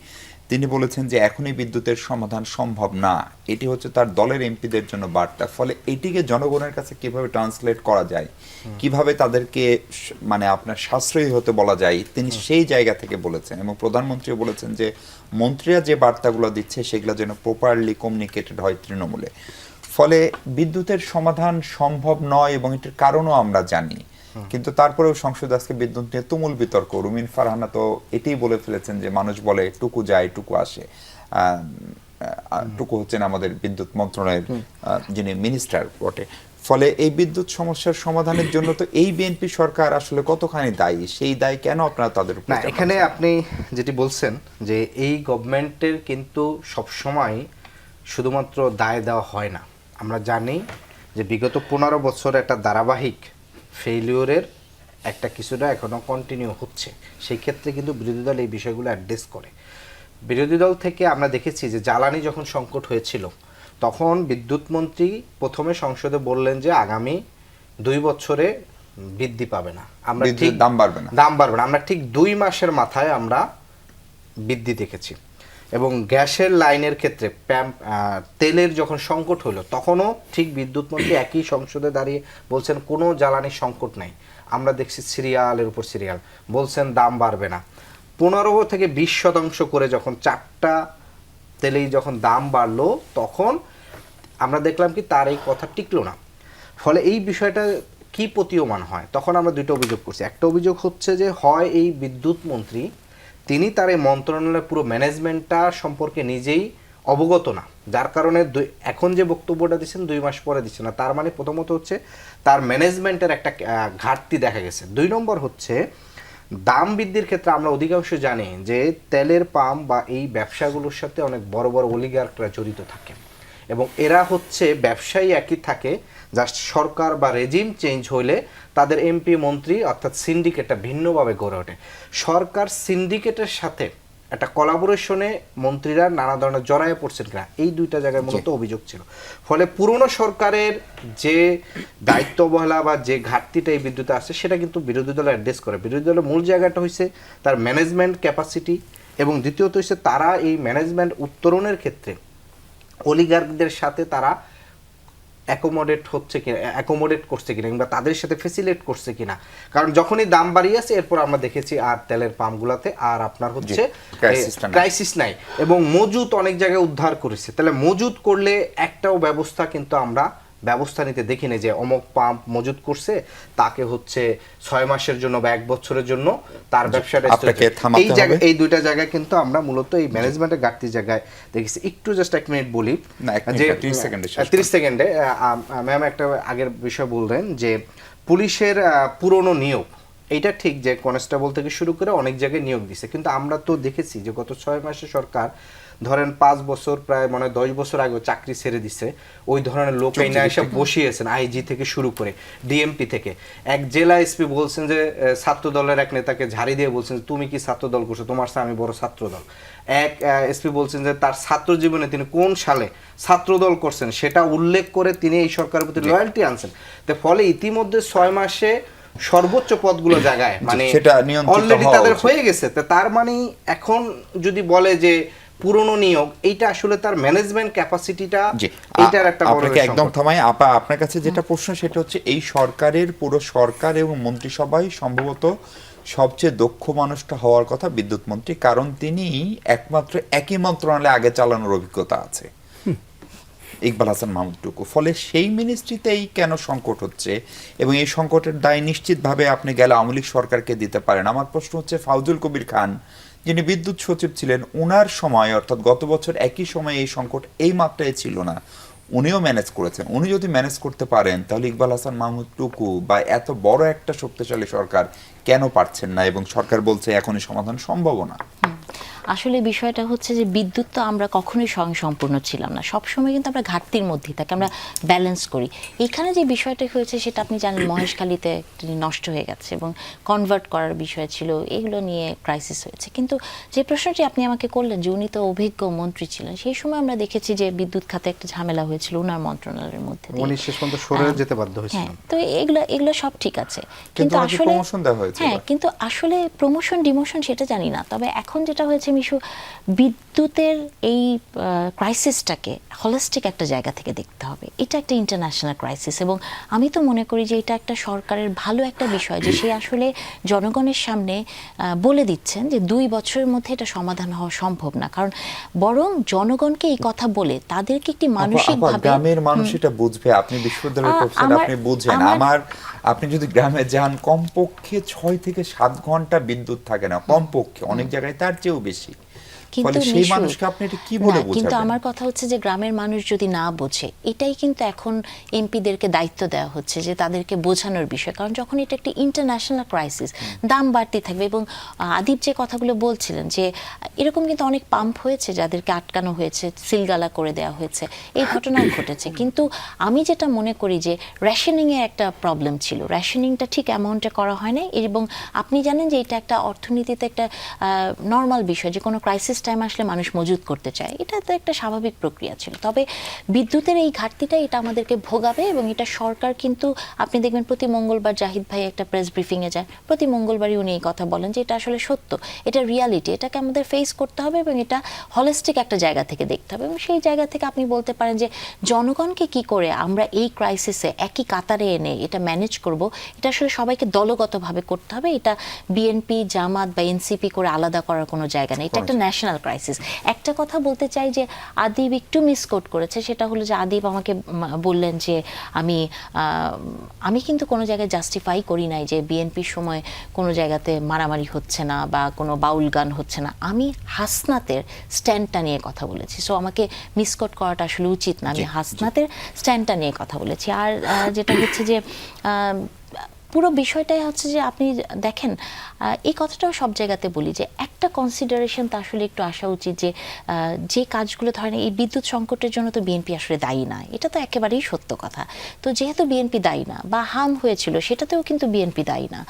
তিনি বলেছেন যে এখনই বিদ্যুতের সমাধান সম্ভব না, এটি হচ্ছে তার দলের এমপিদের জন্য বার্তা। ফলে এটিকে জনগণের কাছে কিভাবে ট্রান্সলেট করা যায়, কিভাবে তাদেরকে মানে আপনার সাশ্রয়ী হতে বলা যায়, তিনি সেই জায়গা থেকে বলেছেন। এবং প্রধানমন্ত্রীও বলেছেন যে মন্ত্রীরা যে বার্তাগুলো দিচ্ছে সেগুলো যেন প্রপারলি কমিউনিকেটেড হয় তৃণমূলে। ফলে বিদ্যুতের সমাধান সম্ভব নয় এবং এটির কারণও আমরা জানি, কিন্তু তারপরেও সংসদে আজকে বিদ্যুৎ নিয়ে তুমুল বিতর্ক। রুমিন ফারহানা তো এটাই বলে ফেলেছেন যে মানুষ বলে টুকু যায় টুকু আসে। টুকু হচ্ছেন আমাদের বিদ্যুৎ মন্ত্রণালয়ের যিনি মিনিস্টার বটে। ফলে এই বিদ্যুৎ সমস্যার সমাধানের জন্য তো এই বিএনপি সরকার আসলে কতখানি দায়ী, সেই দায় কেন আপনারা তাদের উপর? না, এখানে আপনি যেটি বলছেন যে এই গভর্নমেন্টের কিন্তু সবসময় শুধুমাত্র দায় দেওয়া হয় না। আমরা জানি যে বিগত 15 বছর একটা ধারাবাহিক ফেইলিওরের একটা কিছুটা এখনো কন্টিনিউ হচ্ছে। সেই ক্ষেত্রে কিন্তু বিরোধী দল এই বিষয়গুলো অ্যাড্রেস করে। বিরোধী দল থেকে আমরা দেখেছি যে জ্বালানি যখন সংকট হয়েছিল তখন বিদ্যুৎ মন্ত্রী প্রথমে সংসদে বললেন যে আগামী 2 বছরে বৃদ্ধি পাবে না, আমরা ঠিক দাম বাড়বে না। আমরা ঠিক 2 মাসের মাথায় আমরা বৃদ্ধি দেখেছি। এবং গ্যাসের লাইনের ক্ষেত্রে তেলের যখন সংকট হলো তখনও ঠিক বিদ্যুৎ মন্ত্রী একই সংসদে দাঁড়িয়ে বলছেন কোনো জ্বালানির সংকট নাই। আমরা দেখছি সিরিয়ালের উপর সিরিয়াল বলছেন দাম বাড়বে না। 15 থেকে 20% করে যখন 4টা তেলেই যখন দাম বাড়লো তখন আমরা দেখলাম কি তার এই কথা টিকলো না। ফলে এই বিষয়টা কি প্রতীয়মান হয়, তখন আমরা দুটো অভিযোগ করছি। একটা অভিযোগ হচ্ছে যে হয় এই বিদ্যুৎ মন্ত্রী তিনি তার এই মন্ত্রণালয়ের পুরো ম্যানেজমেন্টটা সম্পর্কে নিজেই অবগত না, যার কারণে এখন যে বক্তব্যটা দিচ্ছেন 2 মাস পরে দিচ্ছেন না, তার মানে প্রথমত হচ্ছে তার ম্যানেজমেন্টের একটা ঘাটতি দেখা গেছে। 2 নম্বর হচ্ছে দাম বৃদ্ধির ক্ষেত্রে আমরা অধিকাংশ জানি যে তেলের পাম্প বা এই ব্যবসাগুলোর সাথে অনেক বড় বড় অলিগার্করা জড়িত থাকে এবং এরা হচ্ছে ব্যবসায়ী একই থাকে, জাস্ট সরকার বা রেজিম চেঞ্জ হইলে তাদের এমপি মন্ত্রী অর্থাৎ সিন্ডিকেটটা ভিন্নভাবে গড়ে ওঠে। সরকার সিন্ডিকেটের সাথে একটা কোলাবোরেশনে মন্ত্রীরা নানা ধরনের জড়ায় পড়ছেন কিনা, এই 2টা জায়গায় মূলত অভিযোগ ছিল। ফলে পুরনো সরকারের যে দায়িত্ব অবহেলা বা যে ঘাটতিটা এই বিদ্যুতে আসছে সেটা কিন্তু বিরোধী দল অ্যাড্রেস করে। বিরোধী দলের মূল জায়গাটা হচ্ছে তার ম্যানেজমেন্ট ক্যাপাসিটি এবং দ্বিতীয়ত হচ্ছে তারা এই ম্যানেজমেন্ট উত্তরণের ক্ষেত্রে অলিগার্কদের সাথে তারা অ্যাকোমোডেট করছে কিনা কিংবা তাদের সাথে ফেসিলেট করছে কিনা। কারণ যখনই দাম বাড়িয়েছে এরপর আমরা দেখেছি আর তেলের পাম্পগুলোতে আর আপনার হচ্ছে ক্রাইসিস নাই এবং মজুত অনেক জায়গায় উদ্ধার করেছে। তাহলে মজুত করলে একটাও ব্যবস্থা কিন্তু আমরা ব্যবস্থা নিতে দেখি না যে অমুক পাম্প মজুত করছে তাকে হচ্ছে 6 মাসের জন্য বা 1 বছরের জন্য তার ব্যবসাটা এই জায়গায়, এই 2টা জায়গায় কিন্তু আমরা মূলত এই ম্যানেজমেন্টের ঘাটতি জায়গায় দেখেছি। একটু জাস্ট 1 মিনিট বলি যে 30 সেকেন্ডে ম্যাম একটা আগের বিষয় বললেন যে পুলিশের পুরনো নিয়োগ, এইটা ঠিক যে কনস্টেবল থেকে শুরু করে অনেক জায়গায় নিয়োগ দিছে, কিন্তু আমরা তো দেখেছি যে গত 6 মাসে সরকার ধরেন 5 বছর প্রায় 10 বছর আগে চাকরি ছেড়ে দিছে ওই ধরনের লোক এনে এসে বসিয়েছেন, আইজি থেকে শুরু করে ডিএমপি থেকে। এক জেলা এসপি বলছেন যে ছাত্র দলের এক নেতাকে ঝাড়ি দিয়ে বলছেন তুমি কি ছাত্র দল করছো, তোমার সাথে আমি বড় ছাত্র দল। এক এসপি বলছেন যে তার ছাত্র জীবনে তিনি কোন সালে ছাত্র দল করছেন সেটা উল্লেখ করে তিনি এই সরকারের প্রতি লয়্যালটি আনছেন। তো ফলে ইতিমধ্যে 6 মাসে সর্বোচ্চ পদগুলো জায়গায় মানে অলরেডি তাদের হয়ে গেছে। তার মানে এখন যদি বলে যে পুরনো নিয়োগ, এইটা আসলে তার ম্যানেজমেন্ট ক্যাপাসিটিটা এটার একটা বড় আপনাকে একদম থামাই আপা, আপনার কাছে যেটা প্রশ্ন সেটা হচ্ছে এই সরকারের পুরো সরকার এবং মন্ত্রিসভায় সম্ভবত সবচেয়ে দক্ষ মানুষটা হওয়ার কথা বিদ্যুৎ মন্ত্রী, কারণ তিনি একমাত্র একই মন্ত্রণালয়ে আগে চালানোর অভিজ্ঞতা আছে, ইকবাল হাসান মাহমুদ টুকু। ফলে সেই মিনিস্ট্রিতেই কেন সংকট হচ্ছে এবং এই সংকটের দায় নিশ্চিতভাবে আপনি গেলে আওয়ামী লীগ সরকারকে দিতে পারেন। আমার প্রশ্ন হচ্ছে ফাউজুল কবির খান যিনি বিদ্যুৎ সচিব ছিলেন ওনার সময় অর্থাৎ গত বছর একই সময় এই সংকট এই মাত্রায় ছিল না, উনিও ম্যানেজ করেছেন। উনি যদি ম্যানেজ করতে পারেন তাহলে ইকবাল হাসান মাহমুদ টুকু বা এত বড় একটা শক্তিশালী সরকার কেন পারছেন না এবং সরকার বলছে এখনই সমাধান সম্ভব না। আসলে বিষয়টা হচ্ছে যে বিদ্যুৎ তো আমরা কখনোই স্বয়ংসম্পূর্ণ ছিলাম না, সবসময় কিন্তু আমরা ঘাটতির মধ্যেই থাকি, আমরা ব্যালেন্স করি। এখানে যে বিষয়টা হয়েছে সেটা আপনি জানেন মহেশখালীতে নষ্ট হয়ে গেছে এবং কনভার্ট করার বিষয় ছিল, এগুলো নিয়ে ক্রাইসিস হয়েছে। কিন্তু যে প্রশ্নটি আপনি আমাকে করলেন যে উনি তো অভিজ্ঞ মন্ত্রী ছিলেন, সেই সময় আমরা দেখেছি যে বিদ্যুৎ খাতে একটা ঝামেলা হয়েছিল ওনার মন্ত্রণালয়ের মধ্যে দিয়ে, উনি শেষ পর্যন্ত সরে যেতে বাধ্য হয়েছিল। তো এগুলো সব ঠিক আছে, কিন্তু আসলে প্রমোশন দেওয়া হয়েছে। হ্যাঁ, কিন্তু আসলে প্রমোশন ডিমোশন সেটা জানি না। তবে এখন যেটা হয়েছে মিশু, বিদ্যুতের এই ক্রাইসিসটাকে হলিস্টিক একটা জায়গা থেকে দেখতে হবে। এটা একটা ইন্টারন্যাশনাল ক্রাইসিস এবং আমি তো মনে করি যে এটা একটা সরকারের ভালো একটা বিষয় যে সে আসলে জনগণের সামনে বলে দিচ্ছেন যে 2 বছরের মধ্যে এটা সমাধান হওয়া সম্ভব না, কারণ বরং জনগণকে এই কথা বলে তাদেরকে একটি মানসিকভাবে, গ্রামের মানুষ এটা বুঝবে। আপনি বিশ্ববিদ্যালয়ের প্রফেসর, আপনি বুঝেন। আপনি যদি গ্রামে যান কমপক্ষে 6 থেকে 7 ঘন্টা বিদ্যুৎ থাকে না, কমপক্ষে, অনেক জায়গায় তার চেয়েও বেশি। কিন্তু সেই মানুষকে আপনি এটা কি বলে বোঝাবেন? কিন্তু আমার কথা হচ্ছে যে গ্রামের মানুষ যদি না বোঝে, এটাই কিন্তু এখন এমপিদেরকে দায়িত্ব দেওয়া হচ্ছে যে তাদেরকে বোঝানোর বিষয়। কারণ যখন এটা একটা ইন্টারন্যাশনাল ক্রাইসিস, দাম বাড়তে থাকবে। এবং আদিব যে কথাগুলো বলছিলেন যে এরকম কিন্তু অনেক পাম্প হয়েছে যাদেরকে আটকানো হয়েছে, সিলগালা করে দেওয়া হয়েছে, এই ঘটনাও ঘটেছে। কিন্তু আমি যেটা মনে করি যে রেশনিংয়ের একটা প্রবলেম ছিল, রেশনিংটা ঠিক অ্যামাউন্টে করা হয় না। এবং আপনি জানেন যে এটা একটা অর্থনীতিতে একটা নর্মাল বিষয়, যে কোনো ক্রাইসিস টাইম আসলে মানুষ মজুত করতে চায়, এটা তো একটা স্বাভাবিক প্রক্রিয়া ছিল। তবে বিদ্যুতের এই ঘাটতিটা এটা আমাদেরকে ভোগাবে এবং এটা সরকার কিন্তু আপনি দেখবেন প্রতি মঙ্গলবার জাহিদ ভাই একটা প্রেস ব্রিফিংয়ে যায়, প্রতি মঙ্গলবারই উনি এই কথা বলেন যে এটা আসলে সত্য, এটা রিয়ালিটি, এটাকে আমাদের ফেস করতে হবে এবং এটা হলিস্টিক একটা জায়গা থেকে দেখতে হবে। এবং সেই জায়গা থেকে আপনি বলতে পারেন যে জনগণকে কি করে আমরা এই ক্রাইসিসে একই কাতারে এনে এটা ম্যানেজ করব, এটা আসলে সবাইকে দলগতভাবে করতে হবে। এটা বিএনপি, জামাত বা এনসিপি করে আলাদা করার কোনো জায়গা নেই, এটা একটা ন্যাশনাল ন্যাশনাল ক্রাইসিস। একটা কথা বলতে চাই যে আদিব একটু মিসকোট করেছে, সেটা হলো যে আদিব আমাকে বললেন যে আমি কিন্তু কোনো জায়গায় জাস্টিফাই করি নাই যে বিএনপির সময় কোনো জায়গাতে মারামারি হচ্ছে না বা কোনো বাউল গান হচ্ছে না, আমি হাসনাতের স্ট্যান্ডটা নিয়ে কথা বলেছি। সো আমাকে মিসকোট করাটা আসলে উচিত না, আমি হাসনাতের স্ট্যান্ডটা নিয়ে কথা বলেছি। আর যেটা হচ্ছে যে পুরো বিষয়টাই হচ্ছে যে আপনি দেখেন, এই কথাটাও সব জায়গাতে বলি যে একটা কনসিডারেশন তো আসলে একটু আসা উচিত যে যে কাজগুলো ধরেন এই বিদ্যুৎ সংকটের জন্য তো বিএনপি আসলে দায়ী না, এটা তো একেবারেই সত্য কথা। তো যেহেতু বিএনপি দায়ী না, বা হাম হয়েছিল সেটাতেও কিন্তু বিএনপি দায়ী না।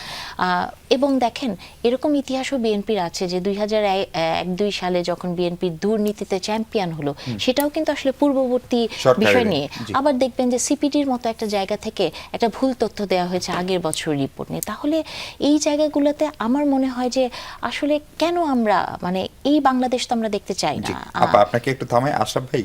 এবং দেখেন এরকম ইতিহাসও বিএনপির আছে যে 2001-2 সালে যখন বিএনপির দুর্নীতিতে চ্যাম্পিয়ন হলো, সেটাও কিন্তু আসলে পূর্ববর্তী বিষয় নিয়ে। আবার দেখবেন যে সিপিডির মতো একটা জায়গা থেকে একটা ভুল তথ্য দেওয়া হয়েছে আগের বছর রিপোর্ট নিয়ে। তাহলে এই জায়গাগুলোতে আমার মনে হয় যে আসলে কেন আমরা মানে এই বাংলাদেশ তো আমরা দেখতে চাই না। আপনাকে একটু থামাই আশরাফ ভাই,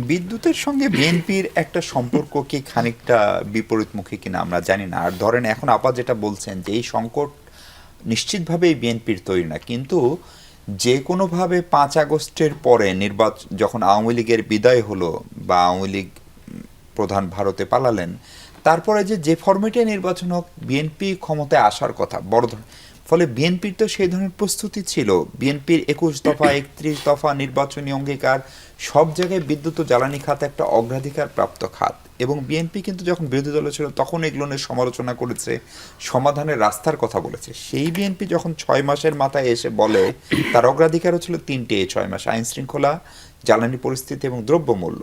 বিদ্যুতের সঙ্গে বিএনপির একটা সম্পর্ক কি খানিকটা বিপরীতমুখী কিনা আমরা জানি না। আর ধরেন এখন আপা যেটা বলছেন যে এই সংকট নিশ্চিতভাবেই বিএনপির তৈরি না, কিন্তু যে কোনোভাবে 5 আগস্টের পরে যখন আওয়ামী লীগের বিদায় হলো বা আওয়ামী লীগ প্রধান ভারতে পালালেন, তারপরে যে ফরম্যাটে নির্বাচন হোক বিএনপি ক্ষমতায় আসার কথা বড় ফলে বিএনপির তো সেই ধরনের প্রস্তুতি ছিল। বিএনপির 21 দফা 31 দফা নির্বাচনী অঙ্গীকার সব জায়গায় বিদ্যুৎ ও জ্বালানি খাত একটা অগ্রাধিকার প্রাপ্ত খাত, এবং বিএনপি কিন্তু যখন বিরোধী দলে ছিল তখন এগুলো নিয়ে সমালোচনা করেছে, সমাধানের রাস্তার কথা বলেছে। সেই বিএনপি যখন 6 মাসের মাথায় এসে বলে তার অগ্রাধিকারও ছিল 3টে এই 6 মাস, আইন শৃঙ্খলা, জ্বালানি পরিস্থিতি এবং দ্রব্যমূল্য,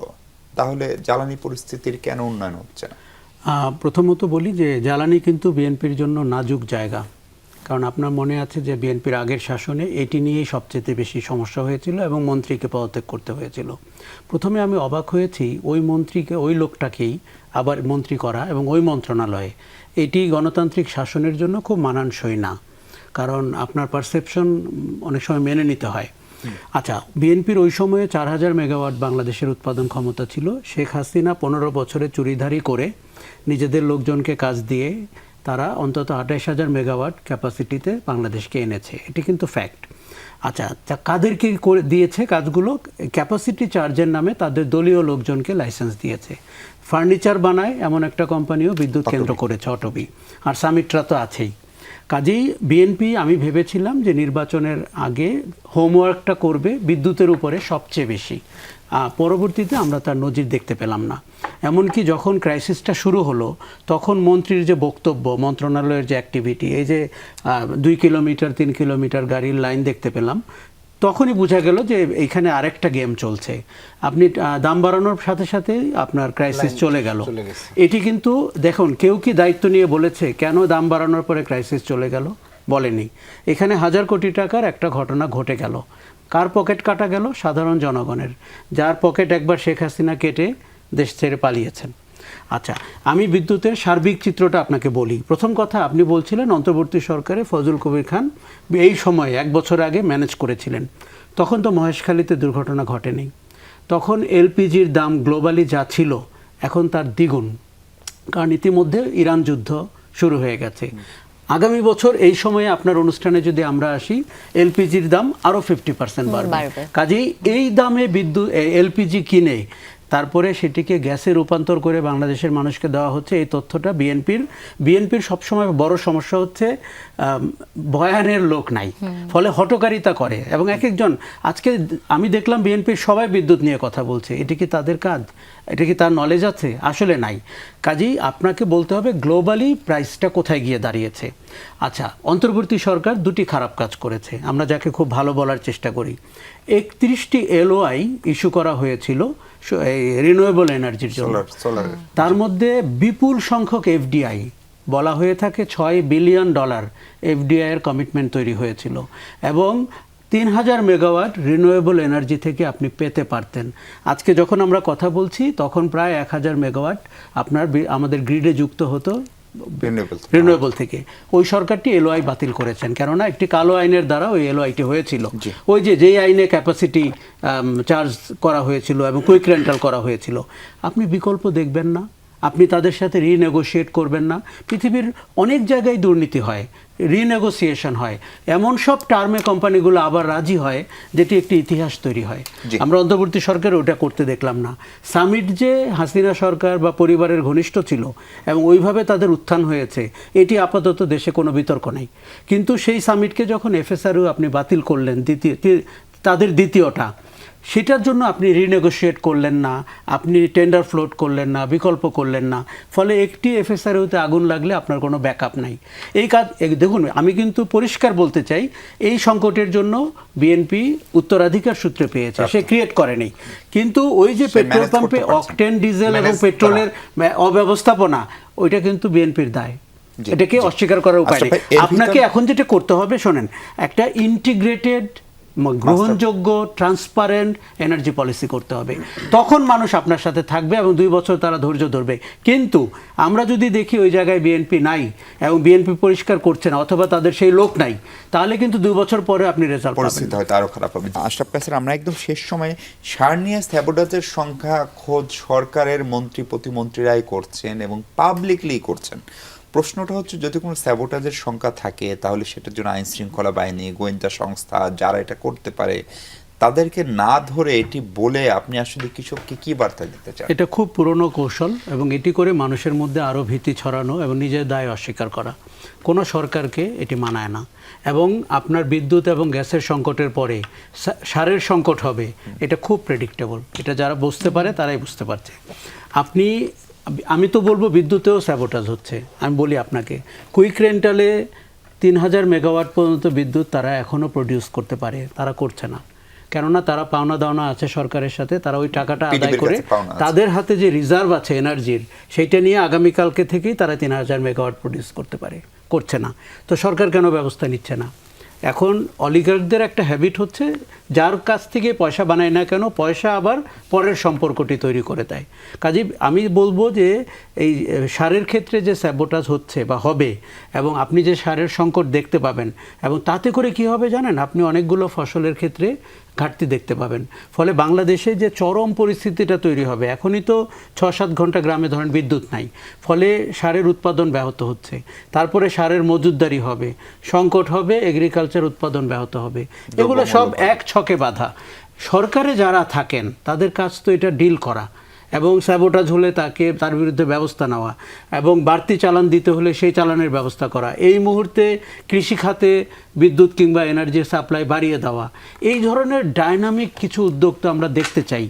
তাহলে জ্বালানি পরিস্থিতির কেন উন্নয়ন হচ্ছে না? প্রথমত বলি যে জ্বালানি কিন্তু বিএনপির জন্য নাজুক জায়গা, কারণ আপনার মনে আছে যে বিএনপির আগের শাসনে এটি নিয়েই সবচেয়ে বেশি সমস্যা হয়েছিল এবং মন্ত্রীকে পদত্যাগ করতে হয়েছিল। প্রথমে আমি অবাক হয়েছি ওই মন্ত্রীকে, ওই লোকটাকেই আবার মন্ত্রী করা এবং ওই মন্ত্রণালয়ে, এটি গণতান্ত্রিক শাসনের জন্য খুব মানানসই না, কারণ আপনার পারসেপশন অনেক সময় মেনে নিতে হয়। আচ্ছা, বিএনপির ওই সময়ে 4000 মেগাওয়াট বাংলাদেশের উৎপাদন ক্ষমতা ছিল। শেখ হাসিনা 15 বছরে চুরিধারি করে নিজেদের লোকজনকে কাজ দিয়ে তারা অন্তত 28,000 মেগাওয়াট ক্যাপাসিটিতে বাংলাদেশকে এনেছে, এটি কিন্তু ফ্যাক্ট। আচ্ছা, কাদেরকে করে দিয়েছে কাজগুলো? ক্যাপাসিটি চার্জের নামে তাদের দলীয় লোকজনকে লাইসেন্স দিয়েছে। ফার্নিচার বানায় এমন একটা কোম্পানিও বিদ্যুৎ কেন্দ্র করেছে, অটোবি, আর সামিট্রা তো আছেই। কাজেই বিএনপি, আমি ভেবেছিলাম যে নির্বাচনের আগে হোমওয়ার্কটা করবে বিদ্যুতের উপরে সবচেয়ে বেশি। পরবর্তীতে আমরা তার নজির দেখতে পেলাম না। এমনকি যখন ক্রাইসিসটা শুরু হলো তখন মন্ত্রীর যে বক্তব্য, মন্ত্রণালয়ের যে অ্যাক্টিভিটি, এই যে 2 কিলোমিটার 3 কিলোমিটার গাড়ির লাইন দেখতে পেলাম, তখনই বোঝা গেল যে এইখানে আরেকটা গেম চলছে। আপনি দাম বাড়ানোর সাথে সাথে আপনার ক্রাইসিস চলে গেল। এটি কিন্তু দেখুন, কেউ কি দায়িত্ব নিয়ে বলেছে কেন দাম বাড়ানোর পরে ক্রাইসিস চলে গেল? বলেনি। এখানে 1000 কোটি টাকার একটা ঘটনা ঘটে গেল। কার পকেট কাটা গেল? সাধারণ জনগণের, যার পকেট একবার শেখ হাসিনা কেটে দেশ ছেড়ে পালিয়েছেন। আচ্ছা, আমি বিদ্যুতের সার্বিক চিত্রটা আপনাকে বলি। প্রথম কথা, আপনি বলছিলেন অন্তর্বর্তী সরকারে ফজল কবির খান এই সময়ে 1 বছর আগে ম্যানেজ করেছিলেন, তখন তো মহেশখালীতে দুর্ঘটনা ঘটেনি। তখন এলপিজির দাম গ্লোবালি যা ছিল এখন তার দ্বিগুণ, কারণ ইতিমধ্যে ইরান যুদ্ধ শুরু হয়ে গেছে। আগামী বছর এই সময়ে আপনার অনুষ্ঠানে যদি আমরা আসি, এলপিজির দাম আরও 50% বাড়বে। কাজেই এই দামে বিদ্যুৎ এলপিজি কিনে তারপরে সেটিকে গ্যাসে রূপান্তর করে বাংলাদেশের মানুষকে দেওয়া হচ্ছে, এই তথ্যটা বিএনপির সবসময় বড় সমস্যা হচ্ছে বয়ানের লোক নাই, ফলে হটকারিতা করে। এবং এক একজন, আজকে আমি দেখলাম বিএনপির সবাই বিদ্যুৎ নিয়ে কথা বলছে, এটি কি তাদের কাজ? এটা কি তার নলেজ আছে? আসলে নাই। কাজেই আপনাকে বলতে হবে গ্লোবালি প্রাইসটা কোথায় গিয়ে দাঁড়িয়েছে। আচ্ছা, অন্তর্বর্তী সরকার 2টি খারাপ কাজ করেছে, আমরা যাকে খুব ভালো বলার চেষ্টা করি। 31টি LOI ইস্যু করা হয়েছিল রিনিউয়েবল এনার্জির জন্য, তার মধ্যে বিপুল সংখ্যক FDI, বলা হয়ে থাকে $6 বিলিয়ন FDI এর কমিটমেন্ট তৈরি হয়েছিল, এবং 3000 মেগাওয়াট রিনিউয়েবল এনার্জি থেকে আপনি পেতে পারতেন। আজকে যখন আমরা কথা বলছি তখন প্রায় 1000 মেগাওয়াট আপনার আমাদের গ্রিডে যুক্ত হতো রিনিউয়েবল থেকে। ওই সরকারটি LOI বাতিল করেছেন, কেননা একটি কালো আইনের দ্বারা ওই LOIটি হয়েছিল। ওই যেই আইনে ক্যাপাসিটি চার্জ করা হয়েছিল এবং কুইক রেন্টাল করা হয়েছিল। আপনি বিকল্প দেখবেন না? আপনি তাদের সাথে রিনেগোশিয়েট করবেন না। পৃথিবীর অনেক জায়গায় দুর্নীতি হয়, রিনেগোসিয়েশন হয়, এমন সব টার্মে কোম্পানিগুলো আবার রাজি হয় যেটি একটি ইতিহাস তৈরি হয়। জি। আমরা অন্তর্বর্তী সরকার ওটা করতে দেখলাম না। সামিট যে হাসিনা সরকার বা পরিবারের ঘনিষ্ঠ ছিল এবং ওইভাবে তাদের উত্থান হয়েছে, এটি আপাতত দেশে কোনো বিতর্ক নেই। কিন্তু সেই সামিটকে যখন এফএসআরও আপনি বাতিল করলেন, তাদের দ্বিতীয়টা, সেটার জন্য আপনি রিনেগোশিয়েট করলেন না, আপনি টেন্ডার ফ্লোট করলেন না, বিকল্প করলেন না, ফলে একটি এফএসআরওতে আগুন লাগলে আপনার কোনো ব্যাকআপ নাই। এই কাজ দেখুন, আমি কিন্তু পরিষ্কার বলতে চাই, এই সংকটের জন্য বিএনপি উত্তরাধিকার সূত্রে পেয়েছে, সে ক্রিয়েট করেনি। কিন্তু ওই যে সে পেট্রোল manage পাম্পে করতে পারছে। অকটেন, ডিজেল এবং Manage পেট্রোলের অব্যবস্থাপনা, ওইটা কিন্তু বিএনপির দায়। জি, এটাকে জি। অস্বীকার করার উপায় আচ্ছা নেই। ভাই, এর আপনাকে ভিতর- এখন যেটা করতে হবে, শোনেন, একটা ইন্টিগ্রেটেড গ্রহণযোগ্য ট্রান্সপারেন্ট এনার্জি পলিসি করতে হবে, তখন মানুষ আপনার সাথে থাকবে এবং 2 বছর তারা ধৈর্য ধরবে। কিন্তু আমরা যদি দেখি ওই জায়গায় বিএনপি নাই এবং বিএনপি পরিষ্কার করছে না, অথবা তাদের সেই লোক নাই, তাহলে কিন্তু 2 বছর পরে আপনি রেজাল্ট পাবেন। পরিস্থিতি হয়তো আরো খারাপ হবে। আশরাফ কাসের, আমরা একদম শেষ সময়ে সার নিয়ে স্যাবোটাজের সংখ্যা খোঁজ সরকারের মন্ত্রী প্রতিমন্ত্রীরাই করছেন এবং পাবলিকলি করছেন। প্রশ্নটা হচ্ছে, যদি কোনো স্যাবোটাজের সংখ্যা থাকে তাহলে সেটার জন্য আইন শৃঙ্খলা বাহিনী, গোয়েন্দা সংস্থা যারা এটা করতে পারে, তাদেরকে না ধরে এটি বলে আপনি আসলে কৃষককে কি বার্তা দিতে চান? এটা খুব পুরনো কৌশল এবং এটি করে মানুষের মধ্যে আরও ভীতি ছড়ানো এবং নিজের দায় অস্বীকার করা। কোনো সরকারকে এটি মানায় না। এবং আপনার বিদ্যুৎ এবং গ্যাসের সংকটের পরে সারের সংকট হবে, এটা খুব প্রেডিক্টেবল। এটা যারা বুঝতে পারে তারাই বুঝতে পারছে। আমি তো বলবো বিদ্যুতেও স্যাবোটাজ হচ্ছে। আমি বলি আপনাকে, কুইক রেন্টালে 3000 মেগাওয়াট পর্যন্ত বিদ্যুৎ তারা এখনও প্রডিউস করতে পারে, তারা করছে না। কেননা তারা পাওনা দাওনা আছে সরকারের সাথে, তারা ওই টাকাটা আদায় পৃথিবীর করে কাছে পাওনা আছে। তাদের হাতে যে রিজার্ভ আছে এনার্জির, সেইটা নিয়ে আগামীকালকে থেকেই তারা 3000 মেগাওয়াট প্রডিউস করতে পারে, করছে না। তো সরকার কেন ব্যবস্থা নিচ্ছে না? এখন অলিগার্কদের একটা হ্যাবিট হচ্ছে, যার কাছ থেকে পয়সা বানায় না কেন, পয়সা আবার পরের সম্পর্কটি তৈরি করে দেয়। কাজেই আমি বলবো যে এই সারের ক্ষেত্রে যে স্যাবোটাজ হচ্ছে বা হবে, এবং আপনি যে সারের সংকট দেখতে পাবেন, এবং তাতে করে কি হবে জানেন, আপনি অনেকগুলো ফসলের ক্ষেত্রে ঘাটতি দেখতে পাবেন। ফলে বাংলাদেশে যে চরম পরিস্থিতিটা তৈরি হবে, এখনই তো 6-7 ঘন্টা গ্রামে ধরেন বিদ্যুৎ নাই, ফলে সারের উৎপাদন ব্যাহত হচ্ছে, তারপরে সারের মজুতদারি হবে, সংকট হবে, এগ্রিকালচার উৎপাদন ব্যাহত হবে। এগুলো সব এক ছকে বাঁধা। সরকারে যারা থাকেন তাদের কাজ তো এটা ডিল করা, এবং স্যাবোটাজ হলে তার বিরুদ্ধে ব্যবস্থা নেওয়া, এবং বাড়তি চালান দিতে হলে সেই চালানের ব্যবস্থা করা। এই মুহূর্তে কৃষি খাতে বিদ্যুৎ কিংবা এনার্জির সাপ্লাই বাড়িয়ে দেওয়া, এই ধরনের ডায়নামিক কিছু উদ্যোগ তো আমরা দেখতে চাই।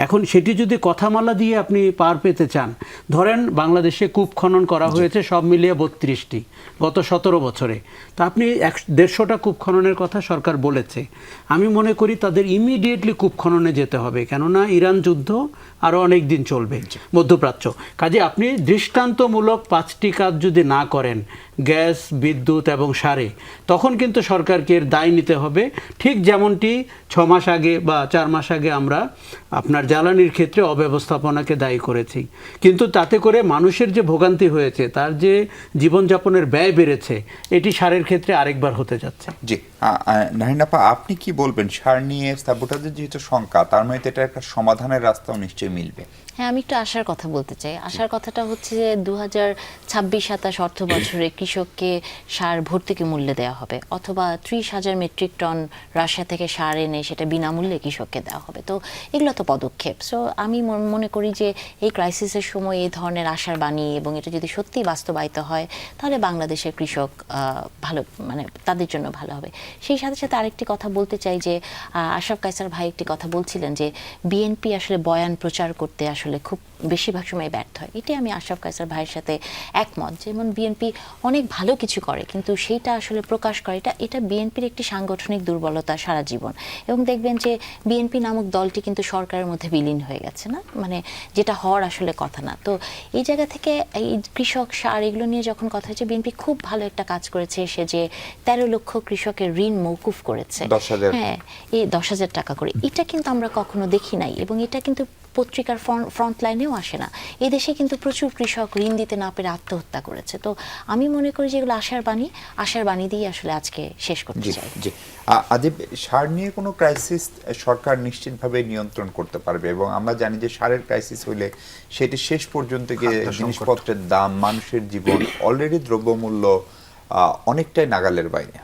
এখন সেটি যদি কথামালা দিয়ে আপনি পার পেতে চান, ধরেন বাংলাদেশে কূপ খনন করা হয়েছে সব মিলিয়ে 32টি গত 17 বছরে, তা আপনি 150টা কূপ খননের কথা সরকার বলেছে। আমি মনে করি তাদের ইমিডিয়েটলি কূপ খননে যেতে হবে, কেননা ইরান যুদ্ধ আরও অনেক দিন চলবে মধ্যপ্রাচ্য। কাজে আপনি দৃষ্টান্তমূলক 5টি কাজ যদি না করেন, গ্যাস, বিদ্যুৎ এবং সারে, তখন কিন্তু সরকারকে এর দায় নিতে হবে। ঠিক যেমনটি 6 মাস আগে বা 4 মাস আগে আমরা আপনার জ্বালানির ক্ষেত্রে অব্যবস্থাপনাকে দায়ী করেছি, কিন্তু তাতে করে মানুষের যে ভোগান্তি হয়েছে, তার যে জীবনযাপনের ব্যয় বেড়েছে, এটি সারের ক্ষেত্রে আরেকবার হতে যাচ্ছে। জি, নাহিন আপা, আপনি কি বলবেন? সার নিয়ে স্যাবোটাজের যেহেতু সংখ্যা, তার মানে তো এটা একটা সমাধানের রাস্তাও নিশ্চয়ই মিলবে। হ্যাঁ, আমি একটু আশার কথা বলতে চাই। আশার কথাটা হচ্ছে যে 2026-27 অর্থ বছরে কৃষককে সার ভর্তুকি মূল্যে দেওয়া হবে, অথবা 30,000 মেট্রিক টন রাশিয়া থেকে সার এনে সেটা বিনামূল্যে কৃষককে দেওয়া হবে। তো এগুলো তো পদক্ষেপ। সো আমি মনে করি যে এই ক্রাইসিসের সময় এই ধরনের আশার বাণী, এবং এটা যদি সত্যি বাস্তবায়িত হয়, তাহলে বাংলাদেশের কৃষক ভালো, মানে তাদের জন্য ভালো হবে। সেই সাথে সাথে আরেকটি কথা বলতে চাই যে আশরাফ কায়সার ভাই একটি কথা বলছিলেন যে বিএনপি আসলে বয়ান প্রচার করতে আসলে খুব বেশিরভাগ সময় ব্যর্থ হয়। এটি আমি আশরাফ কায়সার ভাইয়ের সাথে একমত। যেমন বিএনপি অনেক ভালো কিছু করে, কিন্তু সেইটা আসলে প্রকাশ করে, এটা বিএনপির একটি সাংগঠনিক দুর্বলতা সারা জীবন। এবং দেখবেন যে বিএনপি নামক দলটি কিন্তু সরকারের মধ্যে বিলীন হয়ে গেছে, না, মানে যেটা হওয়ার আসলে কথা না। তো এই জায়গা থেকে এই কৃষক সার এগুলো নিয়ে যখন কথা হচ্ছে, বিএনপি খুব ভালো একটা কাজ করেছে, সে যে 13 লক্ষ কৃষকের ঋণ মৌকুফ করেছে, 10,000, হ্যাঁ, এই 10,000 টাকা করে, এটা কিন্তু আমরা কখনো দেখি নাই। এবং এটা কিন্তু পত্রিকার ফ্রন্ট লাইনেও আসে না। এই দেশে কিন্তু প্রচুর কৃষক ঋণ দিতে না পেরে আত্মহত্যা করেছে। তো আমি মনে করি যেগুলো আশার বাণী দিয়ে আসলে আজকে শেষ করতে চাই। জি আদিব, সার নিয়ে কোনো ক্রাইসিস সরকার নিশ্চিতভাবে নিয়ন্ত্রণ করতে পারবে, এবং আমরা জানি যে সারের ক্রাইসিস হইলে সেটি শেষ পর্যন্ত গিয়ে জিনিসপত্রের দাম, মানুষের জীবন, অলরেডি দ্রব্যমূল্য অনেকটাই নাগালের বাইরে।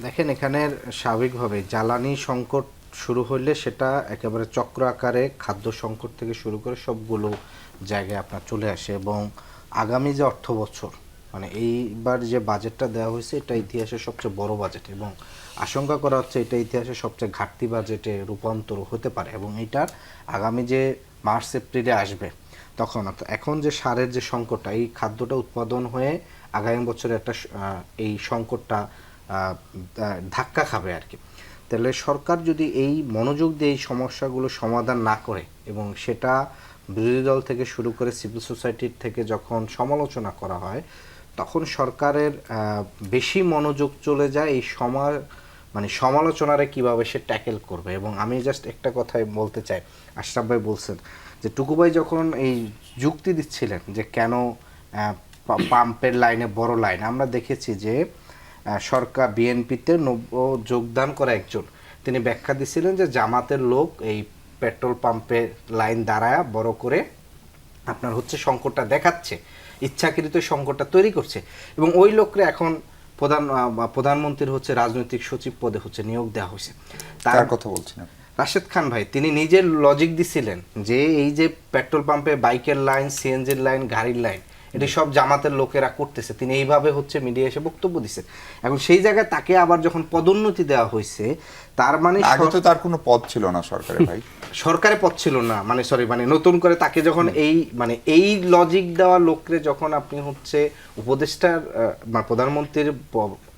দেখেন, এখানের স্বাভাবিকভাবে জ্বালানি সংকট শুরু হলে সেটা একেবারে চক্র আকারে খাদ্য সংকট থেকে শুরু করে সবগুলো জায়গায় আপনার চলে আসে, এবং আগামী যে অর্থ বছর মানে এইবার যে বাজেটটা দেওয়া হয়েছে এটা ইতিহাসের সবচেয়ে বড় বাজেট, এবং আশঙ্কা করা হচ্ছে এটা ইতিহাসের সবচেয়ে ঘাটতি বাজেটে রূপান্তর হতে পারে, এবং এইটার আগামী যে মার্চ এপ্রিলে আসবে তখন এখন যে সারের যে সংকটটা, এই খাদ্যটা উৎপাদন হয়ে আগামী বছরে একটা এই সংকটটা ধাক্কা খাবে আর কি। তাহলে সরকার যদি এই মনোযোগ দিয়ে এই সমস্যাগুলো সমাধান না করে, এবং সেটা বিরোধী দল থেকে শুরু করে সিভিল সোসাইটির থেকে যখন সমালোচনা করা হয়, তখন সরকারের বেশি মনোযোগ চলে যায় এই সমালোচনারে কিভাবে সে ট্যাকেল করবে। এবং আমি জাস্ট একটা কথাই বলতে চাই, আশরাফ ভাই বলছেন যে টুকু ভাই যখন এই যুক্তি দিচ্ছিলেন যে কেন পাম্পের লাইনে বড় লাইন, আমরা দেখেছি যে সরকার বিএনপিতে যোগদান করা একজন তিনি ব্যাখ্যা দিচ্ছিলেন যে জামাতের লোক এই পেট্রোল পাম্পের লাইন দাঁড়ায় বড় করে আপনার হচ্ছে সংকটটা দেখাচ্ছে, ইচ্ছাকৃত সংকটটা তৈরি করছে, এবং ওই লোকরে এখন প্রধানমন্ত্রীর হচ্ছে রাজনৈতিক সচিব পদে হচ্ছে নিয়োগ দেওয়া হয়েছে। তার কথা বলছেন রাশেদ খান ভাই তিনি নিজের লজিক দিছিলেন যে এই যে পেট্রোল পাম্পে বাইকের লাইন, সিএনজির লাইন, গাড়ির লাইন, এটি সব জামাতের লোকেরা করতেছে, তিনি এইভাবে হচ্ছে মিডিয়া এসে বক্তব্য দিচ্ছেন। এখন সেই জায়গায় তাকে আবার যখন পদোন্নতি দেওয়া হয়েছে, তার মানে আগে তো তার কোনো পদ ছিল না সরকারে ভাই, সরকারে পদ ছিল না, মানে নতুন করে তাকে যখন এই লজিক দেওয়া লোকরে যখন আপনি হচ্ছে উপদেষ্টার প্রধানমন্ত্রীর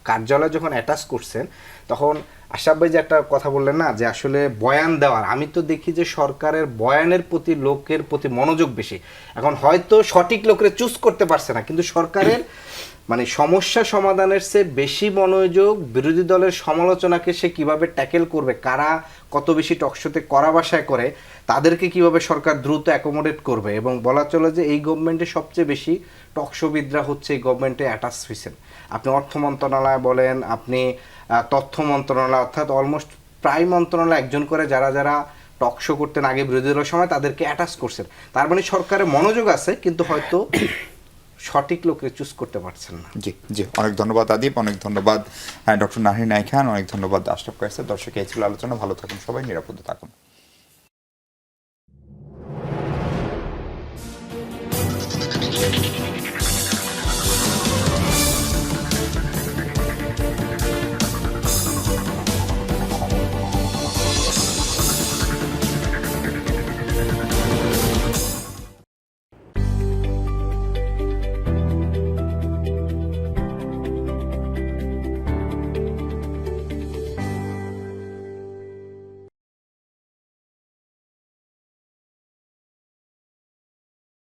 কার্যালয়ে যখন অ্যাটাচ করছেন, তখন আশরাফ ভাই যে একটা কথা বললেন না যে আসলে বয়ান দেওয়ার, আমি তো দেখি যে সরকারের বয়ানের প্রতি লোকের প্রতি মনোযোগ বেশি। এখন হয়তো সঠিক লোকরে চুজ করতে পারছে না, কিন্তু সরকারের সমস্যা সমাধানের চেয়ে বেশি মনোযোগ বিরোধী দলের সমালোচনাকে সে কিভাবে ট্যাকেল করবে, কারা কত বেশি টকশোতে কড়া ভাষায় করে, তাদেরকে কিভাবে সরকার দ্রুত অ্যাকোমোডেট করবে। এবং বলা চলে যে এই গভর্নমেন্টে সবচেয়ে বেশি টকশোবিদরা হচ্ছে এই গভর্নমেন্টে অ্যাটাচ হয়েছেন। আপনি অর্থ মন্ত্রণালয় বলেন, আপনি তথ্য মন্ত্রণালয়, অর্থাৎ অলমোস্ট প্রায় মন্ত্রণালয় একজন করে যারা টকশো করতেন আগে বিরোধী দলের সময়, তাদেরকে অ্যাটাচ করছেন। তার মানে সরকারের মনোযোগ আছে, কিন্তু হয়তো সঠিক লোককে চুজ করতে পারছেন না। জি অনেক ধন্যবাদ আদিব, অনেক ধন্যবাদ ডক্টর নাহির নাইক খান, অনেক ধন্যবাদ আশরাফ কায়েসার। দর্শক, এই ছিল আলোচনা। ভালো থাকুন সবাই, নিরাপদে থাকুন।